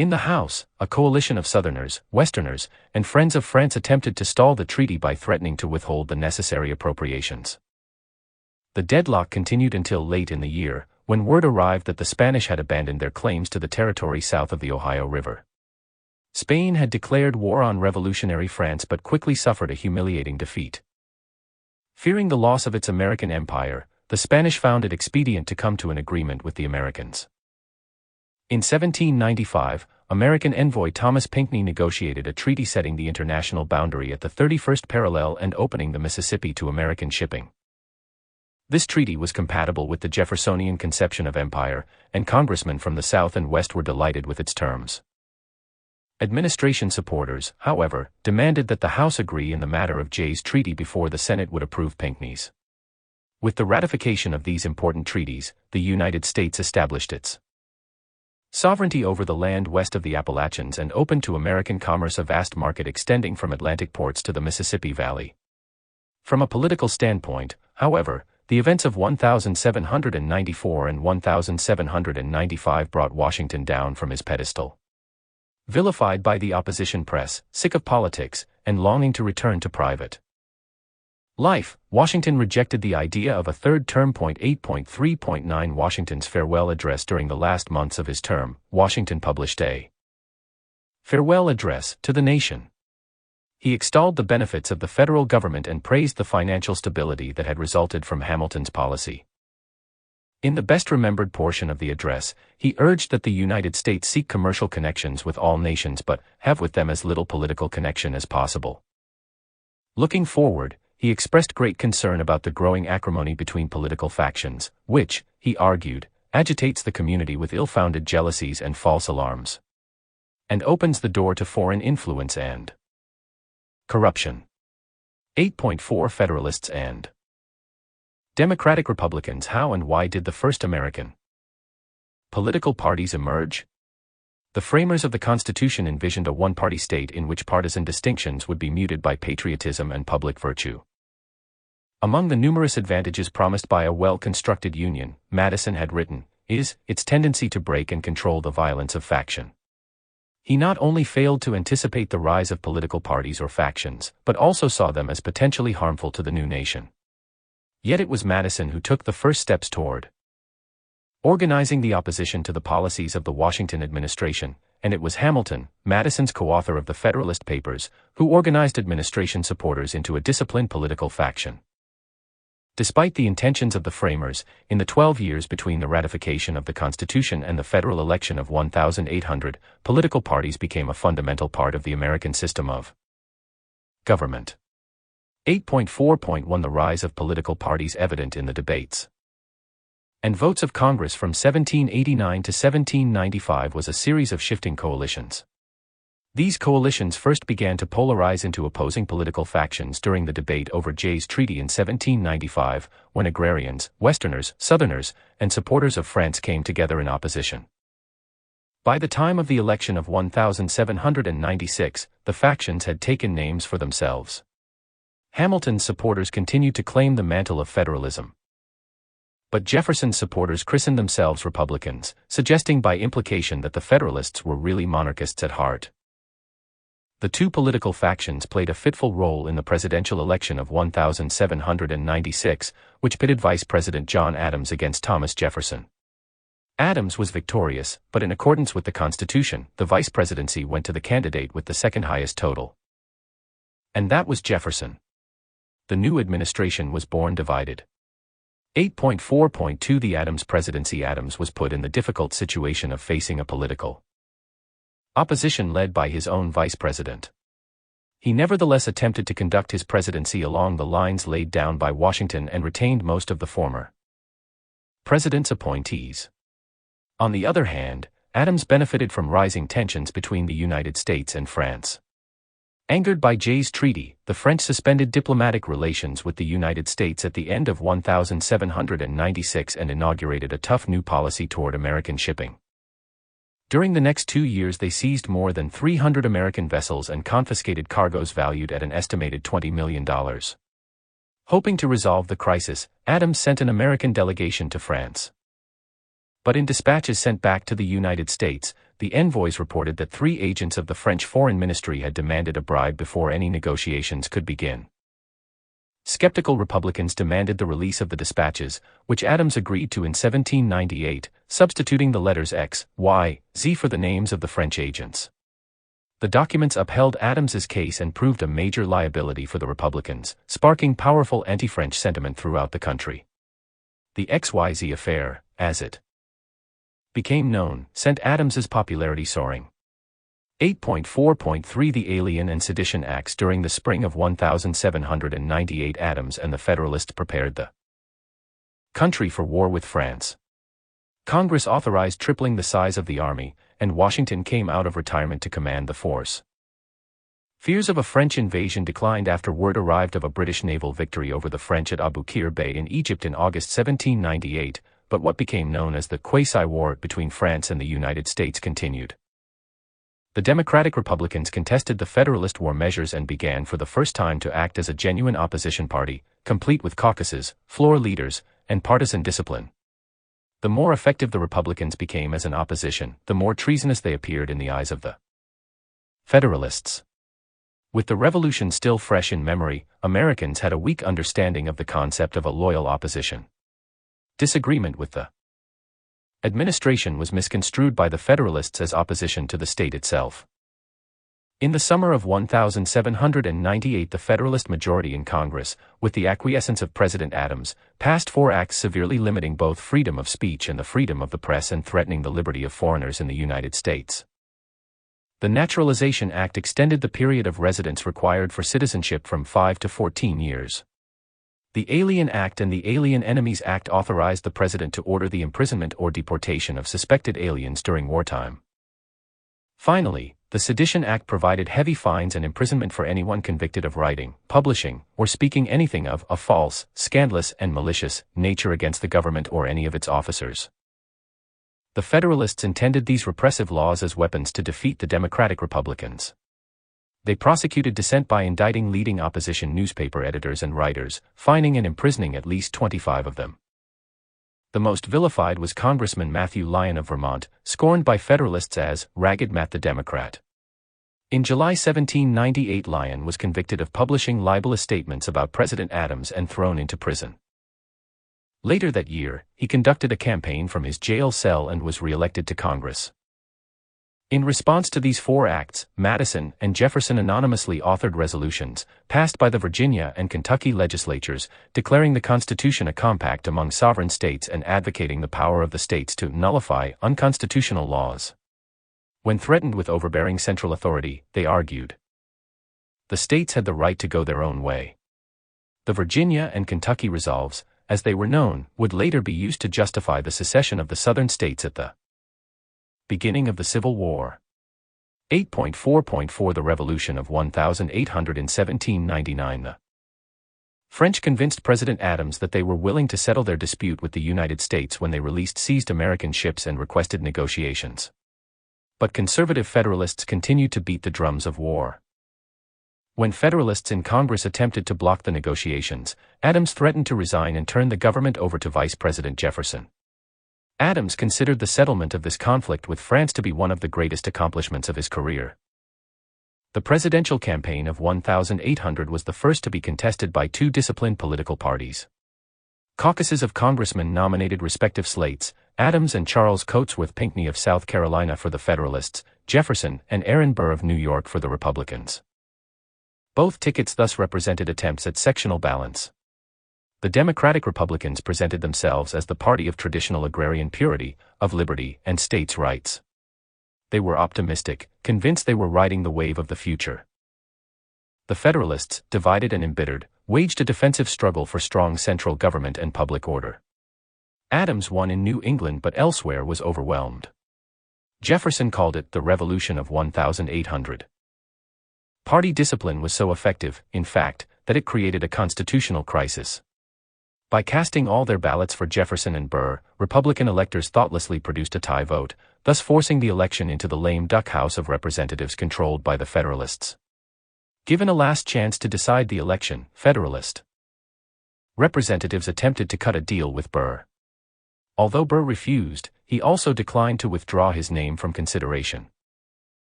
A: In the House, a coalition of Southerners, Westerners, and Friends of France attempted to stall the treaty by threatening to withhold the necessary appropriations. The deadlock continued until late in the year, when word arrived that the Spanish had abandoned their claims to the territory south of the Ohio River. Spain had declared war on revolutionary France but quickly suffered a humiliating defeat. Fearing the loss of its American empire, the Spanish found it expedient to come to an agreement with the Americans. In 1795, American envoy Thomas Pinckney negotiated a treaty setting the international boundary at the 31st parallel and opening the Mississippi to American shipping. This treaty was compatible with the Jeffersonian conception of empire, and congressmen from the South and West were delighted with its terms. Administration supporters, however, demanded that the House agree in the matter of Jay's treaty before the Senate would approve Pinckney's. With the ratification of these important treaties, the United States established its sovereignty over the land west of the Appalachians and opened to American commerce a vast market extending from Atlantic ports to the Mississippi Valley. From a political standpoint, however, the events of 1794 and 1795 brought Washington down from his pedestal. Vilified by the opposition press, sick of politics, and longing to return to private life, Washington rejected the idea of a third term. 8.3.9 Washington's farewell address. During the last months of his term, Washington published a farewell address to the nation. He extolled the benefits of the federal government and praised the financial stability that had resulted from Hamilton's policy. In the best-remembered portion of the address, he urged that the United States seek commercial connections with all nations but have with them as little political connection as possible. Looking forward, he expressed great concern about the growing acrimony between political factions, which, he argued, agitates the community with ill-founded jealousies and false alarms, and opens the door to foreign influence and corruption. 8.4 Federalists and Democratic Republicans. How and why did the first American political parties emerge? The framers of the Constitution envisioned a one-party state in which partisan distinctions would be muted by patriotism and public virtue. Among the numerous advantages promised by a well-constructed union, Madison had written, is its tendency to break and control the violence of faction. He not only failed to anticipate the rise of political parties or factions, but also saw them as potentially harmful to the new nation. Yet it was Madison who took the first steps toward organizing the opposition to the policies of the Washington administration, and it was Hamilton, Madison's co-author of the Federalist Papers, who organized administration supporters into a disciplined political faction. Despite the intentions of the framers, in the 12 years between the ratification of the Constitution and the federal election of 1800, political parties became a fundamental part of the American system of government. 8.4.1 The rise of political parties evident in the debates and votes of Congress from 1789 to 1795 was a series of shifting coalitions. These coalitions first began to polarize into opposing political factions during the debate over Jay's Treaty in 1795, when agrarians, Westerners, Southerners, and supporters of France came together in opposition. By the time of the election of 1796, the factions had taken names for themselves. Hamilton's supporters continued to claim the mantle of federalism, but Jefferson's supporters christened themselves Republicans, suggesting by implication that the Federalists were really monarchists at heart. The two political factions played a fitful role in the presidential election of 1796, which pitted Vice President John Adams against Thomas Jefferson. Adams was victorious, but in accordance with the Constitution, the vice presidency went to the candidate with the second highest total. And that was Jefferson. The new administration was born divided. 8.4.2 The Adams presidency. Adams was put in the difficult situation of facing a political opposition led by his own vice president. He nevertheless attempted to conduct his presidency along the lines laid down by Washington and retained most of the former president's appointees. On the other hand, Adams benefited from rising tensions between the United States and France. Angered by Jay's Treaty, the French suspended diplomatic relations with the United States at the end of 1796 and inaugurated a tough new policy toward American shipping. During the next 2 years they seized more than 300 American vessels and confiscated cargoes valued at an estimated $20 million. Hoping to resolve the crisis, Adams sent an American delegation to France. But in dispatches sent back to the United States, the envoys reported that 3 agents of the French Foreign Ministry had demanded a bribe before any negotiations could begin. Skeptical Republicans demanded the release of the dispatches, which Adams agreed to in 1798, substituting the letters X, Y, Z for the names of the French agents. The documents upheld Adams's case and proved a major liability for the Republicans, sparking powerful anti-French sentiment throughout the country. The XYZ affair, as it became known, sent Adams's popularity soaring. 8.4.3 The Alien and Sedition Acts. During the spring of 1798, Adams and the Federalists prepared the country for war with France. Congress authorized tripling the size of the army, and Washington came out of retirement to command the force. Fears of a French invasion declined after word arrived of a British naval victory over the French at Abu Qir Bay in Egypt in August 1798, but what became known as the quasi-war between France and the United States continued. The Democratic Republicans contested the Federalist war measures and began for the first time to act as a genuine opposition party, complete with caucuses, floor leaders, and partisan discipline. The more effective the Republicans became as an opposition, the more treasonous they appeared in the eyes of the Federalists. With the Revolution still fresh in memory, Americans had a weak understanding of the concept of a loyal opposition. Disagreement with the administration was misconstrued by the Federalists as opposition to the state itself. In the summer of 1798, the Federalist majority in Congress, with the acquiescence of President Adams, passed 4 acts severely limiting both freedom of speech and the freedom of the press and threatening the liberty of foreigners in the United States. The Naturalization Act extended the period of residence required for citizenship from 5 to 14 years. The Alien Act and the Alien Enemies Act authorized the president to order the imprisonment or deportation of suspected aliens during wartime. Finally, the Sedition Act provided heavy fines and imprisonment for anyone convicted of writing, publishing, or speaking anything of a false, scandalous, and malicious nature against the government or any of its officers. The Federalists intended these repressive laws as weapons to defeat the Democratic Republicans. They prosecuted dissent by indicting leading opposition newspaper editors and writers, fining and imprisoning at least 25 of them. The most vilified was Congressman Matthew Lyon of Vermont, scorned by Federalists as Ragged Matt the Democrat. In July 1798, Lyon was convicted of publishing libelous statements about President Adams and thrown into prison. Later that year, he conducted a campaign from his jail cell and was re-elected to Congress. In response to these 4 acts, Madison and Jefferson anonymously authored resolutions, passed by the Virginia and Kentucky legislatures, declaring the Constitution a compact among sovereign states and advocating the power of the states to nullify unconstitutional laws. When threatened with overbearing central authority, they argued the states had the right to go their own way. The Virginia and Kentucky resolves, as they were known, would later be used to justify the secession of the southern states at the beginning of the Civil War. 8.4.4 The Revolution of 1799. The French convinced President Adams that they were willing to settle their dispute with the United States when they released seized American ships and requested negotiations. But conservative Federalists continued to beat the drums of war. When Federalists in Congress attempted to block the negotiations, Adams threatened to resign and turn the government over to Vice President Jefferson. Adams considered the settlement of this conflict with France to be one of the greatest accomplishments of his career. The presidential campaign of 1800 was the first to be contested by 2 disciplined political parties. Caucuses of congressmen nominated respective slates, Adams and Charles Cotesworth Pinckney of South Carolina for the Federalists, Jefferson and Aaron Burr of New York for the Republicans. Both tickets thus represented attempts at sectional balance. The Democratic Republicans presented themselves as the party of traditional agrarian purity, of liberty and states' rights. They were optimistic, convinced they were riding the wave of the future. The Federalists, divided and embittered, waged a defensive struggle for strong central government and public order. Adams won in New England but elsewhere was overwhelmed. Jefferson called it the Revolution of 1800. Party discipline was so effective, in fact, that it created a constitutional crisis. By casting all their ballots for Jefferson and Burr, Republican electors thoughtlessly produced a tie vote, thus forcing the election into the lame duck House of Representatives controlled by the Federalists. Given a last chance to decide the election, Federalist representatives attempted to cut a deal with Burr. Although Burr refused, he also declined to withdraw his name from consideration.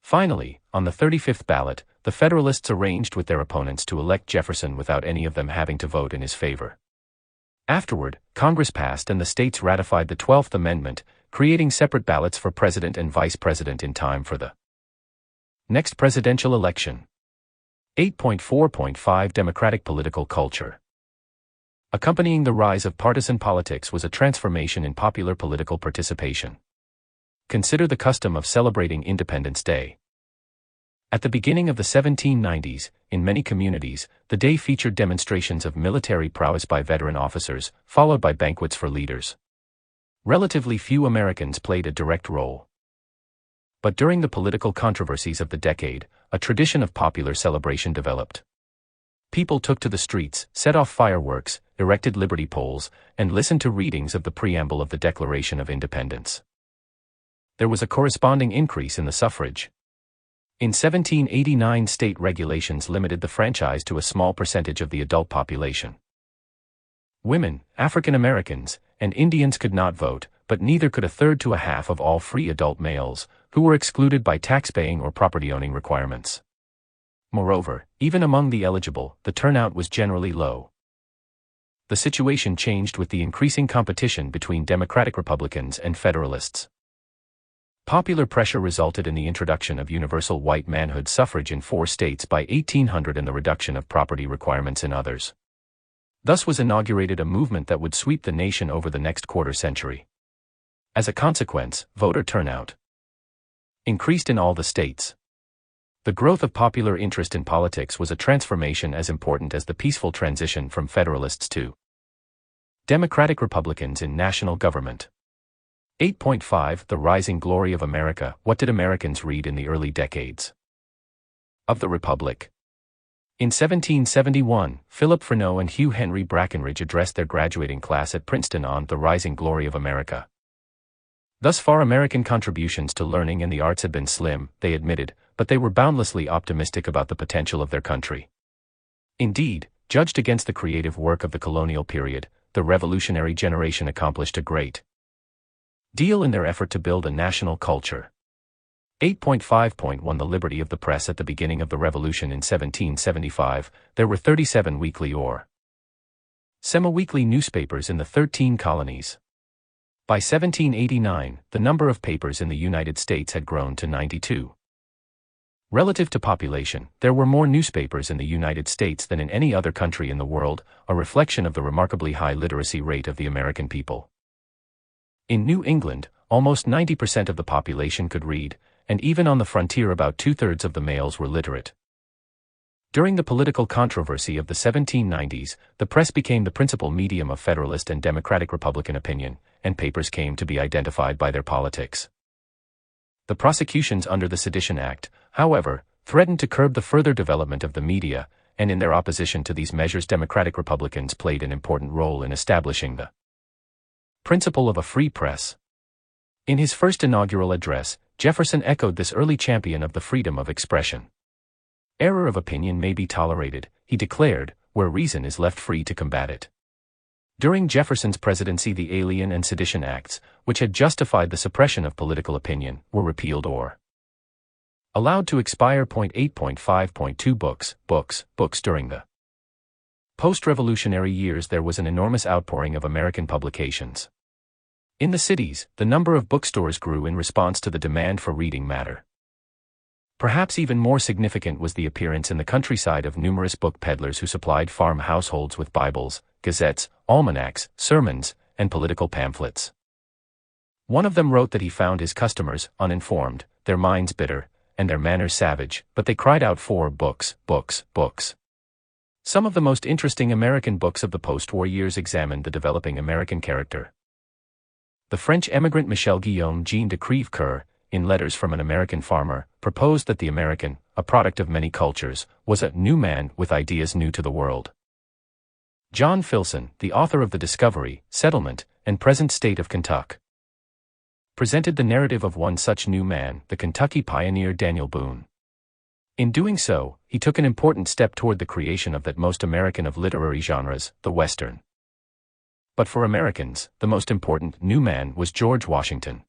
A: Finally, on the 35th ballot, the Federalists arranged with their opponents to elect Jefferson without any of them having to vote in his favor. Afterward, Congress passed and the states ratified the 12th Amendment, creating separate ballots for president and vice president in time for the next presidential election. 8.4.5 Democratic political culture. Accompanying the rise of partisan politics was a transformation in popular political participation. Consider the custom of celebrating Independence Day. At the beginning of the 1790s, in many communities, the day featured demonstrations of military prowess by veteran officers, followed by banquets for leaders. Relatively few Americans played a direct role. But during the political controversies of the decade, a tradition of popular celebration developed. People took to the streets, set off fireworks, erected liberty poles, and listened to readings of the preamble of the Declaration of Independence. There was a corresponding increase in the suffrage. In 1789, state regulations limited the franchise to a small percentage of the adult population. Women, African Americans, and Indians could not vote, but neither could a third to a half of all free adult males, who were excluded by tax-paying or property-owning requirements. Moreover, even among the eligible, the turnout was generally low. The situation changed with the increasing competition between Democratic Republicans and Federalists. Popular pressure resulted in the introduction of universal white manhood suffrage in 4 states by 1800 and the reduction of property requirements in others. Thus was inaugurated a movement that would sweep the nation over the next quarter century. As a consequence, voter turnout increased in all the states. The growth of popular interest in politics was a transformation as important as the peaceful transition from Federalists to Democratic Republicans in national government. 8.5 The Rising Glory of America. What did Americans read in the early decades of the Republic? In 1771, Philip Freneau and Hugh Henry Brackenridge addressed their graduating class at Princeton on The Rising Glory of America. Thus far, American contributions to learning and the arts had been slim, they admitted, but they were boundlessly optimistic about the potential of their country. Indeed, judged against the creative work of the colonial period, the Revolutionary generation accomplished a great deal in their effort to build a national culture. 8.5.1 The liberty of the press. At the beginning of the Revolution in 1775, there were 37 weekly or semi-weekly newspapers in the 13 colonies. By 1789, the number of papers in the United States had grown to 92. Relative to population, there were more newspapers in the United States than in any other country in the world, a reflection of the remarkably high literacy rate of the American people. In New England, almost 90% of the population could read, and even on the frontier about 2/3 of the males were literate. During the political controversy of the 1790s, the press became the principal medium of Federalist and Democratic Republican opinion, and papers came to be identified by their politics. The prosecutions under the Sedition Act, however, threatened to curb the further development of the media, and in their opposition to these measures, Democratic Republicans played an important role in establishing the principle of a free press. In his first inaugural address, Jefferson echoed this early champion of the freedom of expression. Error of opinion may be tolerated, he declared, where reason is left free to combat it. During Jefferson's presidency, the Alien and Sedition Acts, which had justified the suppression of political opinion, were repealed or allowed to expire. 8.5.2 Books. During the post-revolutionary years, there was an enormous outpouring of American publications. In the cities, the number of bookstores grew in response to the demand for reading matter. Perhaps even more significant was the appearance in the countryside of numerous book peddlers who supplied farm households with Bibles, gazettes, almanacs, sermons, and political pamphlets. One of them wrote that he found his customers uninformed, their minds bitter, and their manners savage, but they cried out for books. Some of the most interesting American books of the post-war years examined the developing American character. The French emigrant Michel Guillaume Jean de Crèvecoeur, in Letters from an American Farmer, proposed that the American, a product of many cultures, was a new man with ideas new to the world. John Filson, the author of The Discovery, Settlement, and Present State of Kentucky, presented the narrative of one such new man, the Kentucky pioneer Daniel Boone. In doing so, he took an important step toward the creation of that most American of literary genres, the Western. But for Americans, the most important new man was George Washington.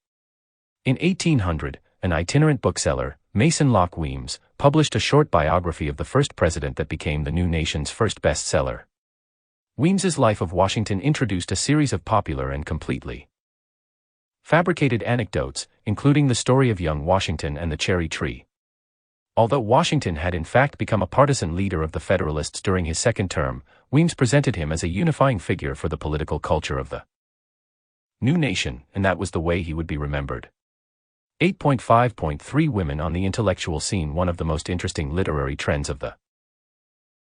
A: In 1800, an itinerant bookseller, Mason Locke Weems, published a short biography of the first president that became the new nation's first bestseller. Weems's Life of Washington introduced a series of popular and completely fabricated anecdotes, including the story of young Washington and the cherry tree. Although Washington had in fact become a partisan leader of the Federalists during his second term, Weems presented him as a unifying figure for the political culture of the new nation, and that was the way he would be remembered. 8.5.3 Women on the intellectual scene. One of the most interesting literary trends of the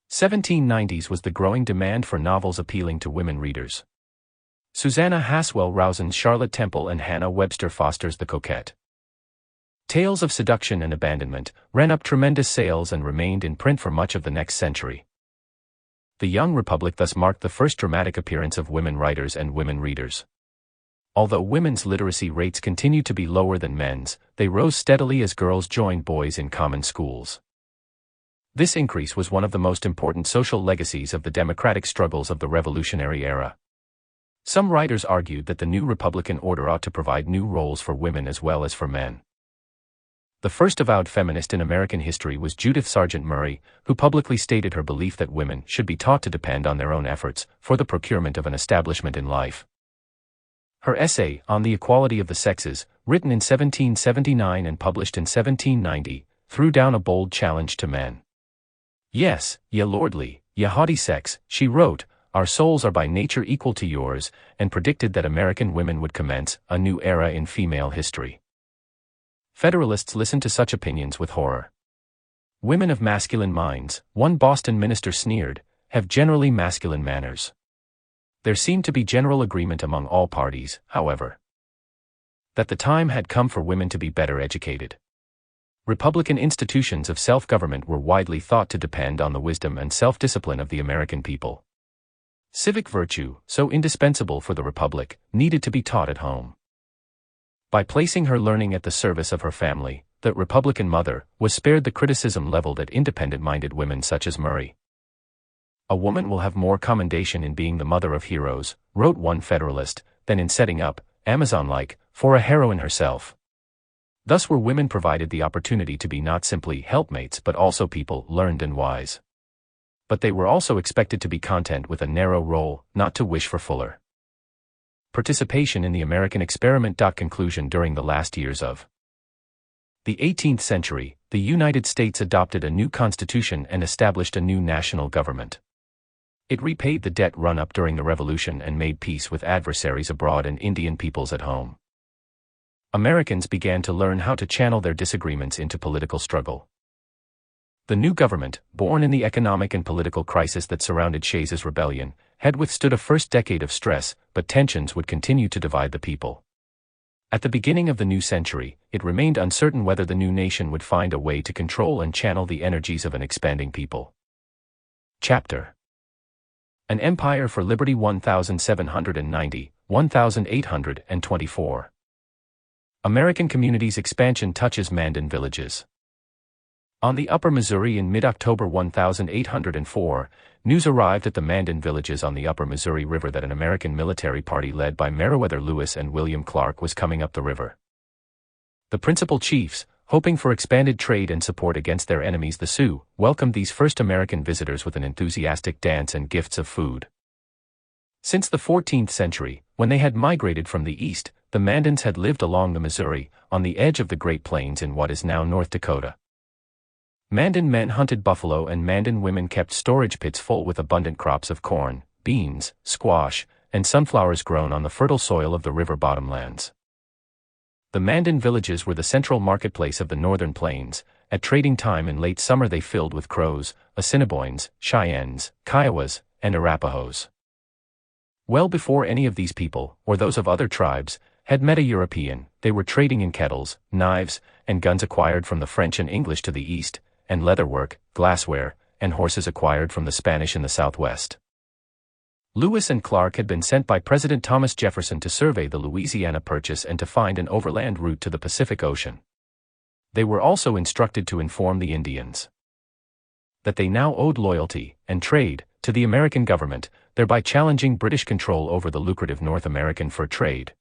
A: 1790s was the growing demand for novels appealing to women readers. Susanna Haswell Rowson's Charlotte Temple and Hannah Webster Foster's The Coquette. Tales of seduction and abandonment ran up tremendous sales and remained in print for much of the next century. The Young Republic thus marked the first dramatic appearance of women writers and women readers. Although women's literacy rates continued to be lower than men's, they rose steadily as girls joined boys in common schools. This increase was one of the most important social legacies of the democratic struggles of the Revolutionary era. Some writers argued that the new Republican order ought to provide new roles for women as well as for men. The first avowed feminist in American history was Judith Sargent Murray, who publicly stated her belief that women should be taught to depend on their own efforts for the procurement of an establishment in life. Her essay, On the Equality of the Sexes, written in 1779 and published in 1790, threw down a bold challenge to men. Yes, ye lordly, ye haughty sex, she wrote, our souls are by nature equal to yours, and predicted that American women would commence a new era in female history. Federalists listened to such opinions with horror. Women of masculine minds, one Boston minister sneered, have generally masculine manners. There seemed to be general agreement among all parties, however, that the time had come for women to be better educated. Republican institutions of self-government were widely thought to depend on the wisdom and self-discipline of the American people. Civic virtue, so indispensable for the Republic, needed to be taught at home. By placing her learning at the service of her family, the Republican mother was spared the criticism leveled at independent-minded women such as Murray. A woman will have more commendation in being the mother of heroes, wrote one Federalist, than in setting up, Amazon-like, for a heroine herself. Thus were women provided the opportunity to be not simply helpmates but also people learned and wise. But they were also expected to be content with a narrow role, not to wish for fuller participation in the American experiment. Conclusion. During the last years of the 18th century, the United States adopted a new constitution and established a new national government. It repaid the debt run up during the Revolution and made peace with adversaries abroad and Indian peoples at home. Americans began to learn how to channel their disagreements into political struggle. The new government, born in the economic and political crisis that surrounded Shays's rebellion, had withstood a first decade of stress, but tensions would continue to divide the people. At the beginning of the new century, it remained uncertain whether the new nation would find a way to control and channel the energies of an expanding people. Chapter: An Empire for Liberty 1790, 1824. American Communities Expansion touches Mandan Villages. On the Upper Missouri in mid-October 1804, news arrived at the Mandan Villages on the Upper Missouri River that an American military party led by Meriwether Lewis and William Clark was coming up the river. The principal chiefs, hoping for expanded trade and support against their enemies the Sioux, welcomed these first American visitors with an enthusiastic dance and gifts of food. Since the 14th century, when they had migrated from the east, the Mandans had lived along the Missouri, on the edge of the Great Plains in what is now North Dakota. Mandan men hunted buffalo and Mandan women kept storage pits full with abundant crops of corn, beans, squash, and sunflowers grown on the fertile soil of the river bottomlands. The Mandan villages were the central marketplace of the northern plains. At trading time in late summer they filled with Crows, Assiniboines, Cheyennes, Kiowas, and Arapahoes. Well before any of these people, or those of other tribes, had met a European. They were trading in kettles, knives, and guns acquired from the French and English to the east, and leatherwork, glassware, and horses acquired from the Spanish in the southwest. Lewis and Clark had been sent by President Thomas Jefferson to survey the Louisiana Purchase and to find an overland route to the Pacific Ocean. They were also instructed to inform the Indians that they now owed loyalty and trade to the American government, thereby challenging British control over the lucrative North American fur trade.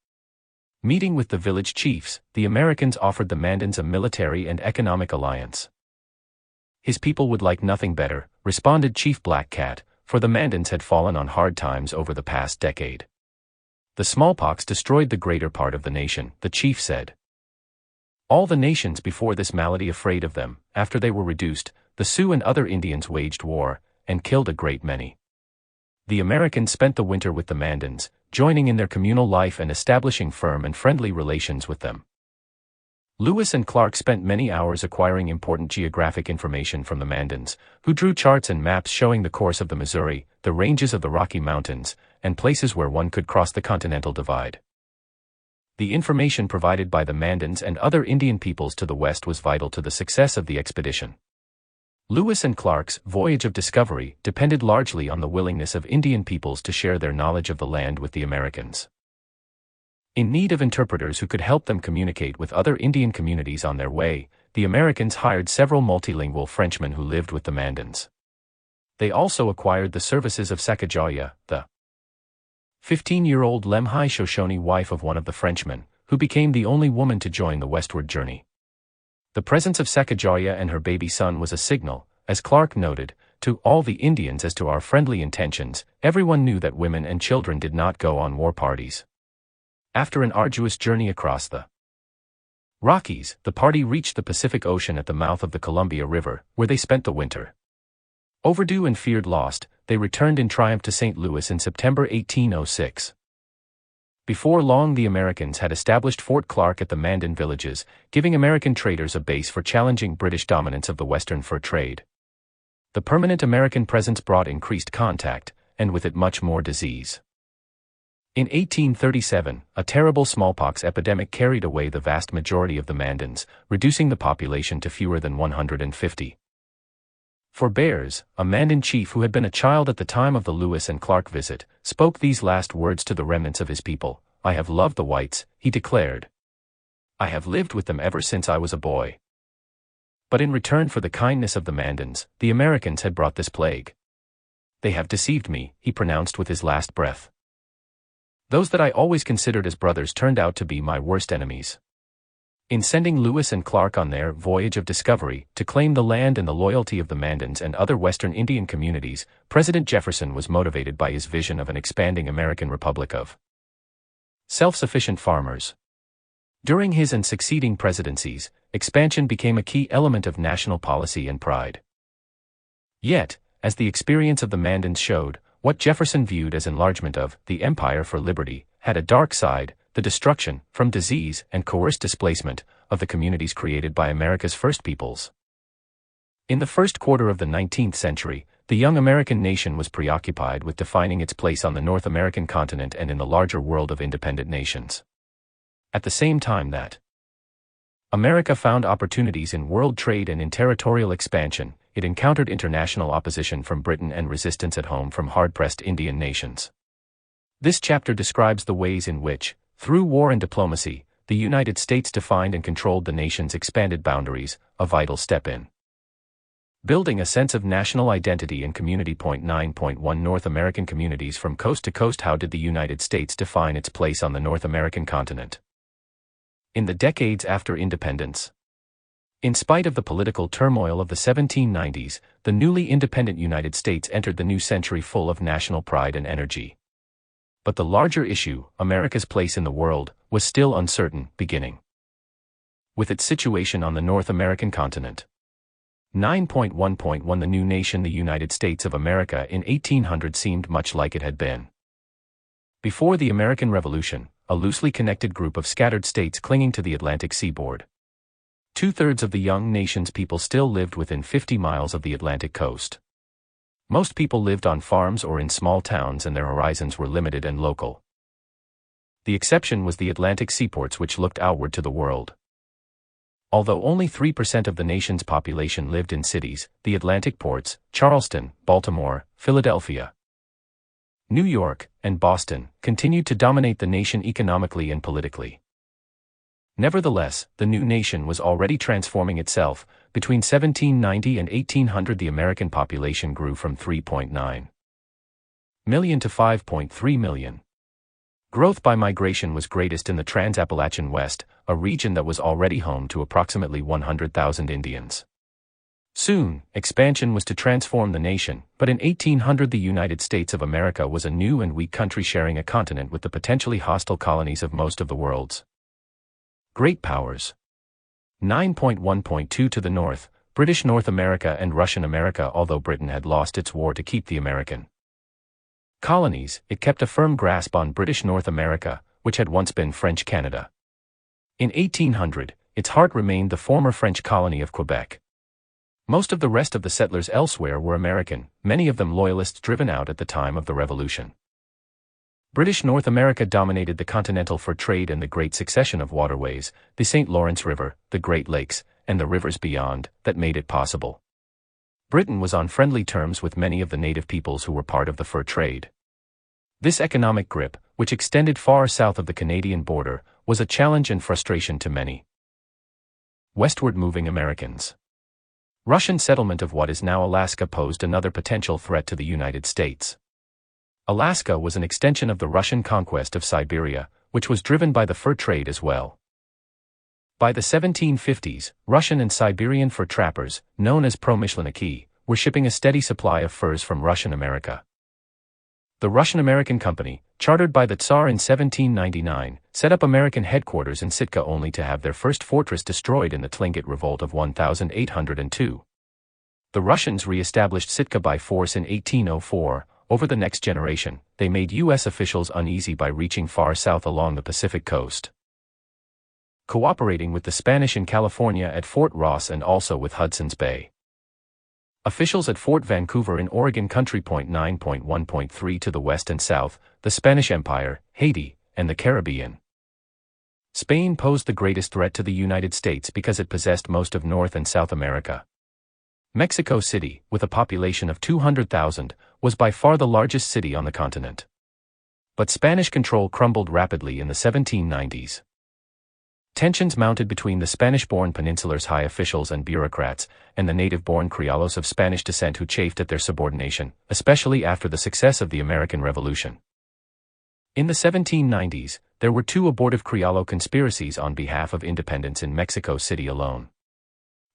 A: Meeting with the village chiefs, the Americans offered the Mandans a military and economic alliance. His people would like nothing better, responded Chief Black Cat, for the Mandans had fallen on hard times over the past decade. The smallpox destroyed the greater part of the nation, the chief said. All the nations before this malady afraid of them. After they were reduced, the Sioux and other Indians waged war, and killed a great many. The Americans spent the winter with the Mandans, joining in their communal life and establishing firm and friendly relations with them. Lewis and Clark spent many hours acquiring important geographic information from the Mandans, who drew charts and maps showing the course of the Missouri, the ranges of the Rocky Mountains, and places where one could cross the Continental Divide. The information provided by the Mandans and other Indian peoples to the west was vital to the success of the expedition. Lewis and Clark's voyage of discovery depended largely on the willingness of Indian peoples to share their knowledge of the land with the Americans. In need of interpreters who could help them communicate with other Indian communities on their way, the Americans hired several multilingual Frenchmen who lived with the Mandans. They also acquired the services of Sacagawea, the 15-year-old Lemhi Shoshone wife of one of the Frenchmen, who became the only woman to join the westward journey. The presence of Sacagawea and her baby son was a signal, as Clark noted, to all the Indians as to our friendly intentions. Everyone knew that women and children did not go on war parties. After an arduous journey across the Rockies, the party reached the Pacific Ocean at the mouth of the Columbia River, where they spent the winter. Overdue and feared lost, they returned in triumph to St. Louis in September 1806. Before long, the Americans had established Fort Clark at the Mandan Villages, giving American traders a base for challenging British dominance of the western fur trade. The permanent American presence brought increased contact, and with it much more disease. In 1837, a terrible smallpox epidemic carried away the vast majority of the Mandans, reducing the population to fewer than 150. For Bears, a Mandan chief who had been a child at the time of the Lewis and Clark visit, spoke these last words to the remnants of his people. "I have loved the whites," he declared. "I have lived with them ever since I was a boy. But in return for the kindness of the Mandans, the Americans had brought this plague. They have deceived me," he pronounced with his last breath. "Those that I always considered as brothers turned out to be my worst enemies." In sending Lewis and Clark on their voyage of discovery to claim the land and the loyalty of the Mandans and other Western Indian communities, President Jefferson was motivated by his vision of an expanding American republic of self-sufficient farmers. During his and succeeding presidencies, expansion became a key element of national policy and pride. Yet, as the experience of the Mandans showed, what Jefferson viewed as enlargement of the empire for liberty had a dark side: the destruction, from disease and coerced displacement, of the communities created by America's first peoples. In the first quarter of the 19th century, the young American nation was preoccupied with defining its place on the North American continent and in the larger world of independent nations. At the same time that America found opportunities in world trade and in territorial expansion, it encountered international opposition from Britain and resistance at home from hard-pressed Indian nations. This chapter describes the ways in which, through war and diplomacy, the United States defined and controlled the nation's expanded boundaries, a vital step in building a sense of national identity and community. 9.1 North American communities from coast to coast. How did the United States define its place on the North American continent? In the decades after independence, in spite of the political turmoil of the 1790s, the newly independent United States entered the new century full of national pride and energy. But the larger issue, America's place in the world, was still uncertain, beginning with its situation on the North American continent. 9.1.1 The new nation, the United States of America in 1800 seemed much like it had been before the American Revolution, a loosely connected group of scattered states clinging to the Atlantic seaboard. Two-thirds of the young nation's people still lived within 50 miles of the Atlantic coast. Most people lived on farms or in small towns, and their horizons were limited and local. The exception was the Atlantic seaports, which looked outward to the world. Although only 3% of the nation's population lived in cities, the Atlantic ports, Charleston, Baltimore, Philadelphia, New York, and Boston, continued to dominate the nation economically and politically. Nevertheless, the new nation was already transforming itself. Between 1790 and 1800, the American population grew from 3.9 million to 5.3 million. Growth by migration was greatest in the Trans-Appalachian West, a region that was already home to approximately 100,000 Indians. Soon, expansion was to transform the nation, but in 1800 the United States of America was a new and weak country sharing a continent with the potentially hostile colonies of most of the world's great powers. 9.1.2 to the north, British North America and Russian America. Although Britain had lost its war to keep the American colonies, it kept a firm grasp on British North America, which had once been French Canada. In 1800, its heart remained the former French colony of Quebec. Most of the rest of the settlers elsewhere were American, many of them loyalists driven out at the time of the Revolution. British North America dominated the continental fur trade and the great succession of waterways, the St. Lawrence River, the Great Lakes, and the rivers beyond, that made it possible. Britain was on friendly terms with many of the native peoples who were part of the fur trade. This economic grip, which extended far south of the Canadian border, was a challenge and frustration to many westward moving Americans. Russian settlement of what is now Alaska posed another potential threat to the United States. Alaska was an extension of the Russian conquest of Siberia, which was driven by the fur trade as well. By the 1750s, Russian and Siberian fur trappers, known as Promyshlenniki, were shipping a steady supply of furs from Russian America. The Russian-American Company, chartered by the Tsar in 1799, set up American headquarters in Sitka only to have their first fortress destroyed in the Tlingit Revolt of 1802. The Russians re-established Sitka by force in 1804. Over the next generation, they made U.S. officials uneasy by reaching far south along the Pacific coast, cooperating with the Spanish in California at Fort Ross and also with Hudson's Bay officials at Fort Vancouver in Oregon Country. 9.1.3 to the west and south, the Spanish Empire, Haiti, and the Caribbean. Spain posed the greatest threat to the United States because it possessed most of North and South America. Mexico City, with a population of 200,000, was by far the largest city on the continent. But Spanish control crumbled rapidly in the 1790s. Tensions mounted between the Spanish-born Peninsular's high officials and bureaucrats, and the native-born Criollos of Spanish descent who chafed at their subordination, especially after the success of the American Revolution. In the 1790s, there were two abortive Criollo conspiracies on behalf of independence in Mexico City alone.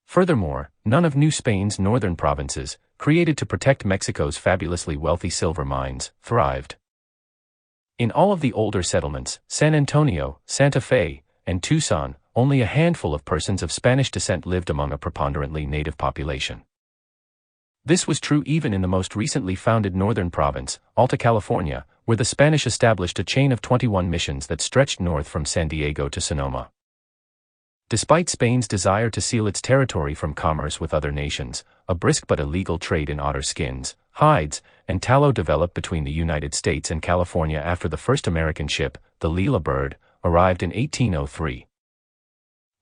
A: Furthermore, none of New Spain's northern provinces, created to protect Mexico's fabulously wealthy silver mines, thrived. In all of the older settlements, San Antonio, Santa Fe, and Tucson, only a handful of persons of Spanish descent lived among a preponderantly native population. This was true even in the most recently founded northern province, Alta California, where the Spanish established a chain of 21 missions that stretched north from San Diego to Sonoma. Despite Spain's desire to seal its territory from commerce with other nations, a brisk but illegal trade in otter skins, hides, and tallow developed between the United States and California after the first American ship, the Leela Bird, arrived in 1803.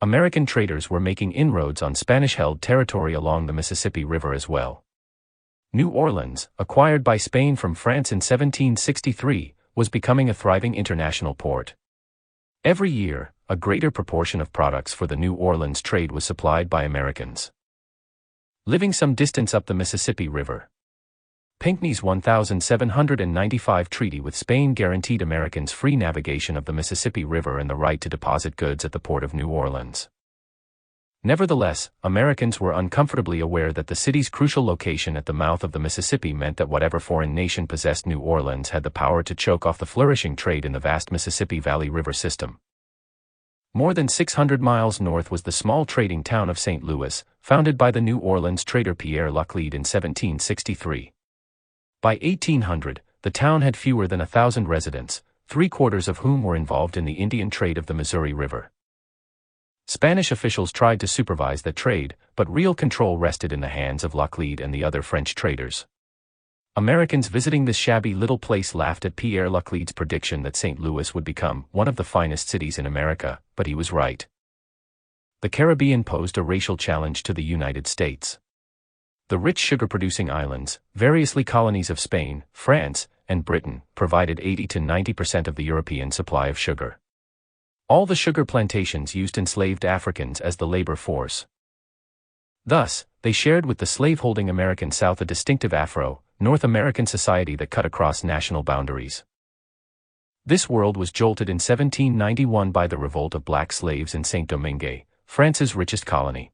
A: American traders were making inroads on Spanish-held territory along the Mississippi River as well. New Orleans, acquired by Spain from France in 1763, was becoming a thriving international port. Every year, a greater proportion of products for the New Orleans trade was supplied by Americans living some distance up the Mississippi River. Pinckney's 1795 treaty with Spain guaranteed Americans free navigation of the Mississippi River and the right to deposit goods at the port of New Orleans. Nevertheless, Americans were uncomfortably aware that the city's crucial location at the mouth of the Mississippi meant that whatever foreign nation possessed New Orleans had the power to choke off the flourishing trade in the vast Mississippi Valley River system. More than 600 miles north was the small trading town of St. Louis, founded by the New Orleans trader Pierre Laclede in 1763. By 1800, the town had fewer than 1,000 residents, 3/4 of whom were involved in the Indian trade of the Missouri River. Spanish officials tried to supervise that trade, but real control rested in the hands of Laclede and the other French traders. Americans visiting this shabby little place laughed at Pierre Laclede's prediction that St. Louis would become one of the finest cities in America, but he was right. The Caribbean posed a racial challenge to the United States. The rich sugar-producing islands, variously colonies of Spain, France, and Britain, provided 80 to 90% of the European supply of sugar. All the sugar plantations used enslaved Africans as the labor force. Thus, they shared with the slave-holding American South a distinctive Afro-North American society that cut across national boundaries. This world was jolted in 1791 by the revolt of black slaves in Saint-Domingue, France's richest colony.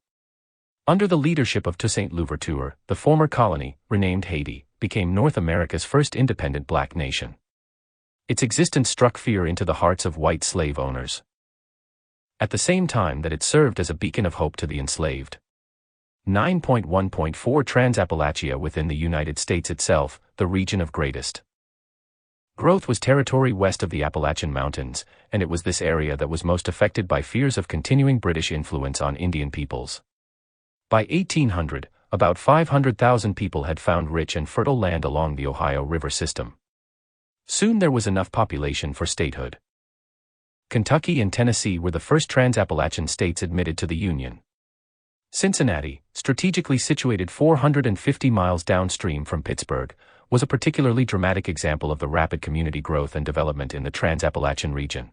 A: Under the leadership of Toussaint Louverture, the former colony, renamed Haiti, became North America's first independent black nation. Its existence struck fear into the hearts of white slave owners. At the same time that it served as a beacon of hope to the enslaved. 9.1.4 Transappalachia within the United States itself, the region of greatest growth was territory west of the Appalachian Mountains, and it was this area that was most affected by fears of continuing British influence on Indian peoples. By 1800, about 500,000 people had found rich and fertile land along the Ohio River system. Soon there was enough population for statehood. Kentucky and Tennessee were the first Transappalachian states admitted to the Union. Cincinnati, strategically situated 450 miles downstream from Pittsburgh, was a particularly dramatic example of the rapid community growth and development in the Transappalachian region.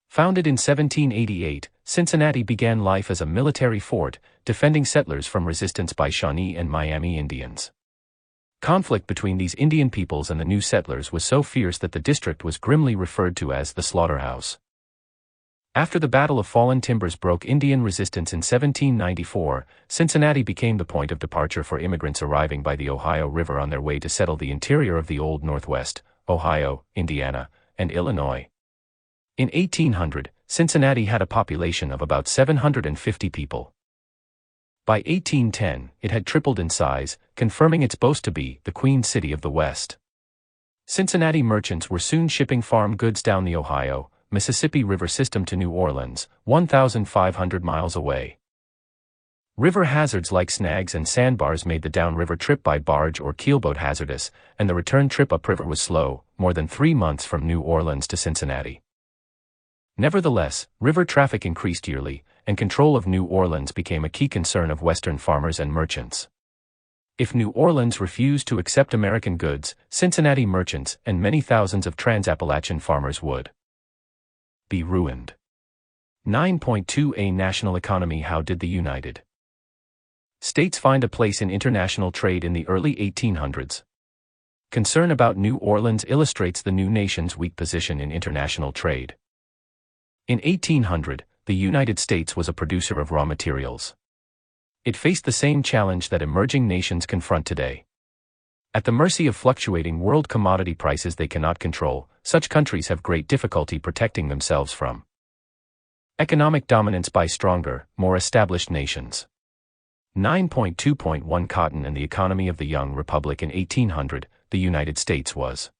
A: Founded in 1788, Cincinnati began life as a military fort, defending settlers from resistance by Shawnee and Miami Indians. Conflict between these Indian peoples and the new settlers was so fierce that the district was grimly referred to as the Slaughterhouse. After the Battle of Fallen Timbers broke Indian resistance in 1794, Cincinnati became the point of departure for immigrants arriving by the Ohio River on their way to settle the interior of the Old Northwest, Ohio, Indiana, and Illinois. In 1800, Cincinnati had a population of about 750 people. By 1810, it had tripled in size, confirming its boast to be the Queen City of the West. Cincinnati merchants were soon shipping farm goods down the Ohio, Mississippi River system to New Orleans, 1,500 miles away. River hazards like snags and sandbars made the downriver trip by barge or keelboat hazardous, and the return trip upriver was slow, more than 3 months from New Orleans to Cincinnati. Nevertheless, river traffic increased yearly, and control of New Orleans became a key concern of Western farmers and merchants. If New Orleans refused to accept American goods, Cincinnati merchants and many thousands of Transappalachian farmers would be ruined. 9.2 A national economy. How did the United States find a place in international trade in the early 1800s? Concern about New Orleans illustrates the new nation's weak position in international trade. In 1800, the United States was a producer of raw materials. It faced the same challenge that emerging nations confront today. At the mercy of fluctuating world commodity prices they cannot control, such countries have great difficulty protecting themselves from economic dominance by stronger, more established nations. 9.2.1 Cotton and the economy of the young republic. In 1800, the United States was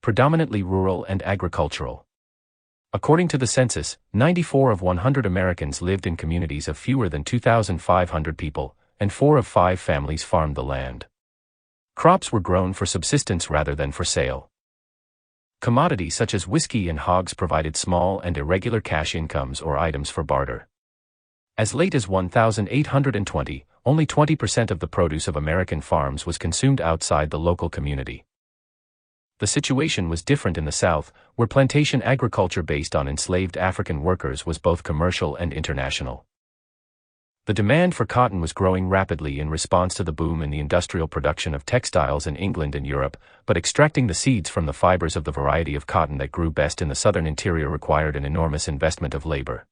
A: predominantly rural and agricultural. According to the census, 94 of 100 Americans lived in communities of fewer than 2,500 people, and 4 of 5 families farmed the land. Crops were grown for subsistence rather than for sale. Commodities such as whiskey and hogs provided small and irregular cash incomes or items for barter. As late as 1820, only 20% of the produce of American farms was consumed outside the local community. The situation was different in the South, where plantation agriculture based on enslaved African workers was both commercial and international. The demand for cotton was growing rapidly in response to the boom in the industrial production of textiles in England and Europe, but extracting the seeds from the fibers of the variety of cotton that grew best in the southern interior required an enormous investment of labor.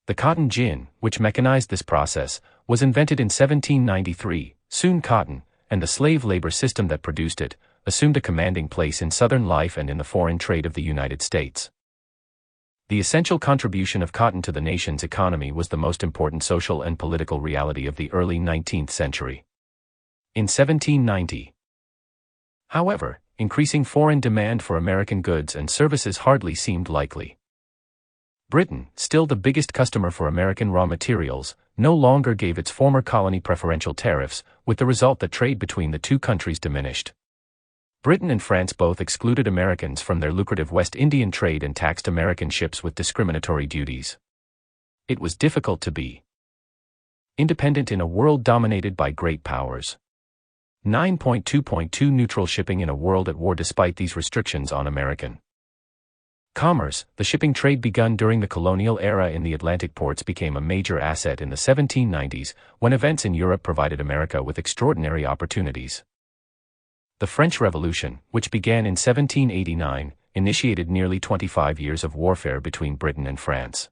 A: The cotton gin, which mechanized this process, was invented in 1793. Soon cotton, and the slave labor system that produced it, assumed a commanding place in Southern life and in the foreign trade of the United States. The essential contribution of cotton to the nation's economy was the most important social and political reality of the early 19th century. In 1790, however, increasing foreign demand for American goods and services hardly seemed likely. Britain, still the biggest customer for American raw materials, no longer gave its former colony preferential tariffs, with the result that trade between the two countries diminished. Britain and France both excluded Americans from their lucrative West Indian trade and taxed American ships with discriminatory duties. It was difficult to be independent in a world dominated by great powers. 9.2.2 Neutral shipping in a world at war. Despite these restrictions on American commerce, the shipping trade begun during the colonial era in the Atlantic ports became a major asset in the 1790s, when events in Europe provided America with extraordinary opportunities. The French Revolution, which began in 1789, initiated nearly 25 years of warfare between Britain and France.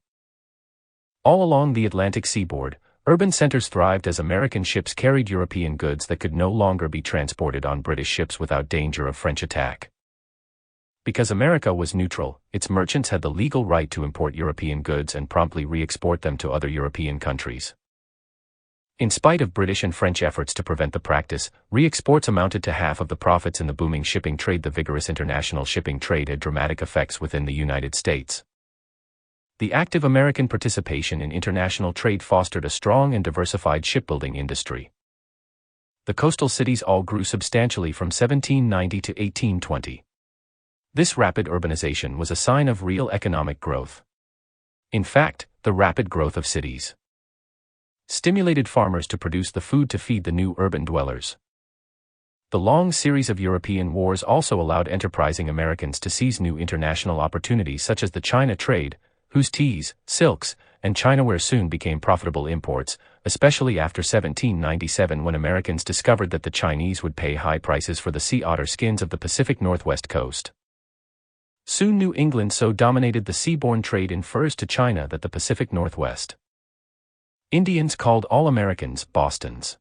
A: All along the Atlantic seaboard, urban centers thrived as American ships carried European goods that could no longer be transported on British ships without danger of French attack. Because America was neutral, its merchants had the legal right to import European goods and promptly re-export them to other European countries. In spite of British and French efforts to prevent the practice, re-exports amounted to half of the profits in the booming shipping trade. The vigorous international shipping trade had dramatic effects within the United States. The active American participation in international trade fostered a strong and diversified shipbuilding industry. The coastal cities all grew substantially from 1790 to 1820. This rapid urbanization was a sign of real economic growth. In fact, the rapid growth of cities stimulated farmers to produce the food to feed the new urban dwellers. The long series of European wars also allowed enterprising Americans to seize new international opportunities such as the China trade, whose teas, silks, and Chinaware soon became profitable imports, especially afafter 1797 when Americans discovered that the Chinese would pay high prices for the sea otter skins of the Pacific Northwest coast. Soon New England so dominated the seaborne trade in furs to China that the Pacific Northwest Indians called all Americans Bostons.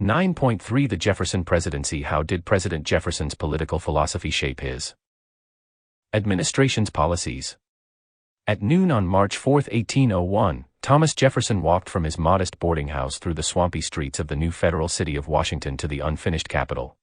A: 9.3 The Jefferson Presidency. How did President Jefferson's political philosophy shape his administration's policies? At noon on March 4, 1801, Thomas Jefferson walked from his modest boarding house through the swampy streets of the new federal city of Washington to the unfinished Capitol.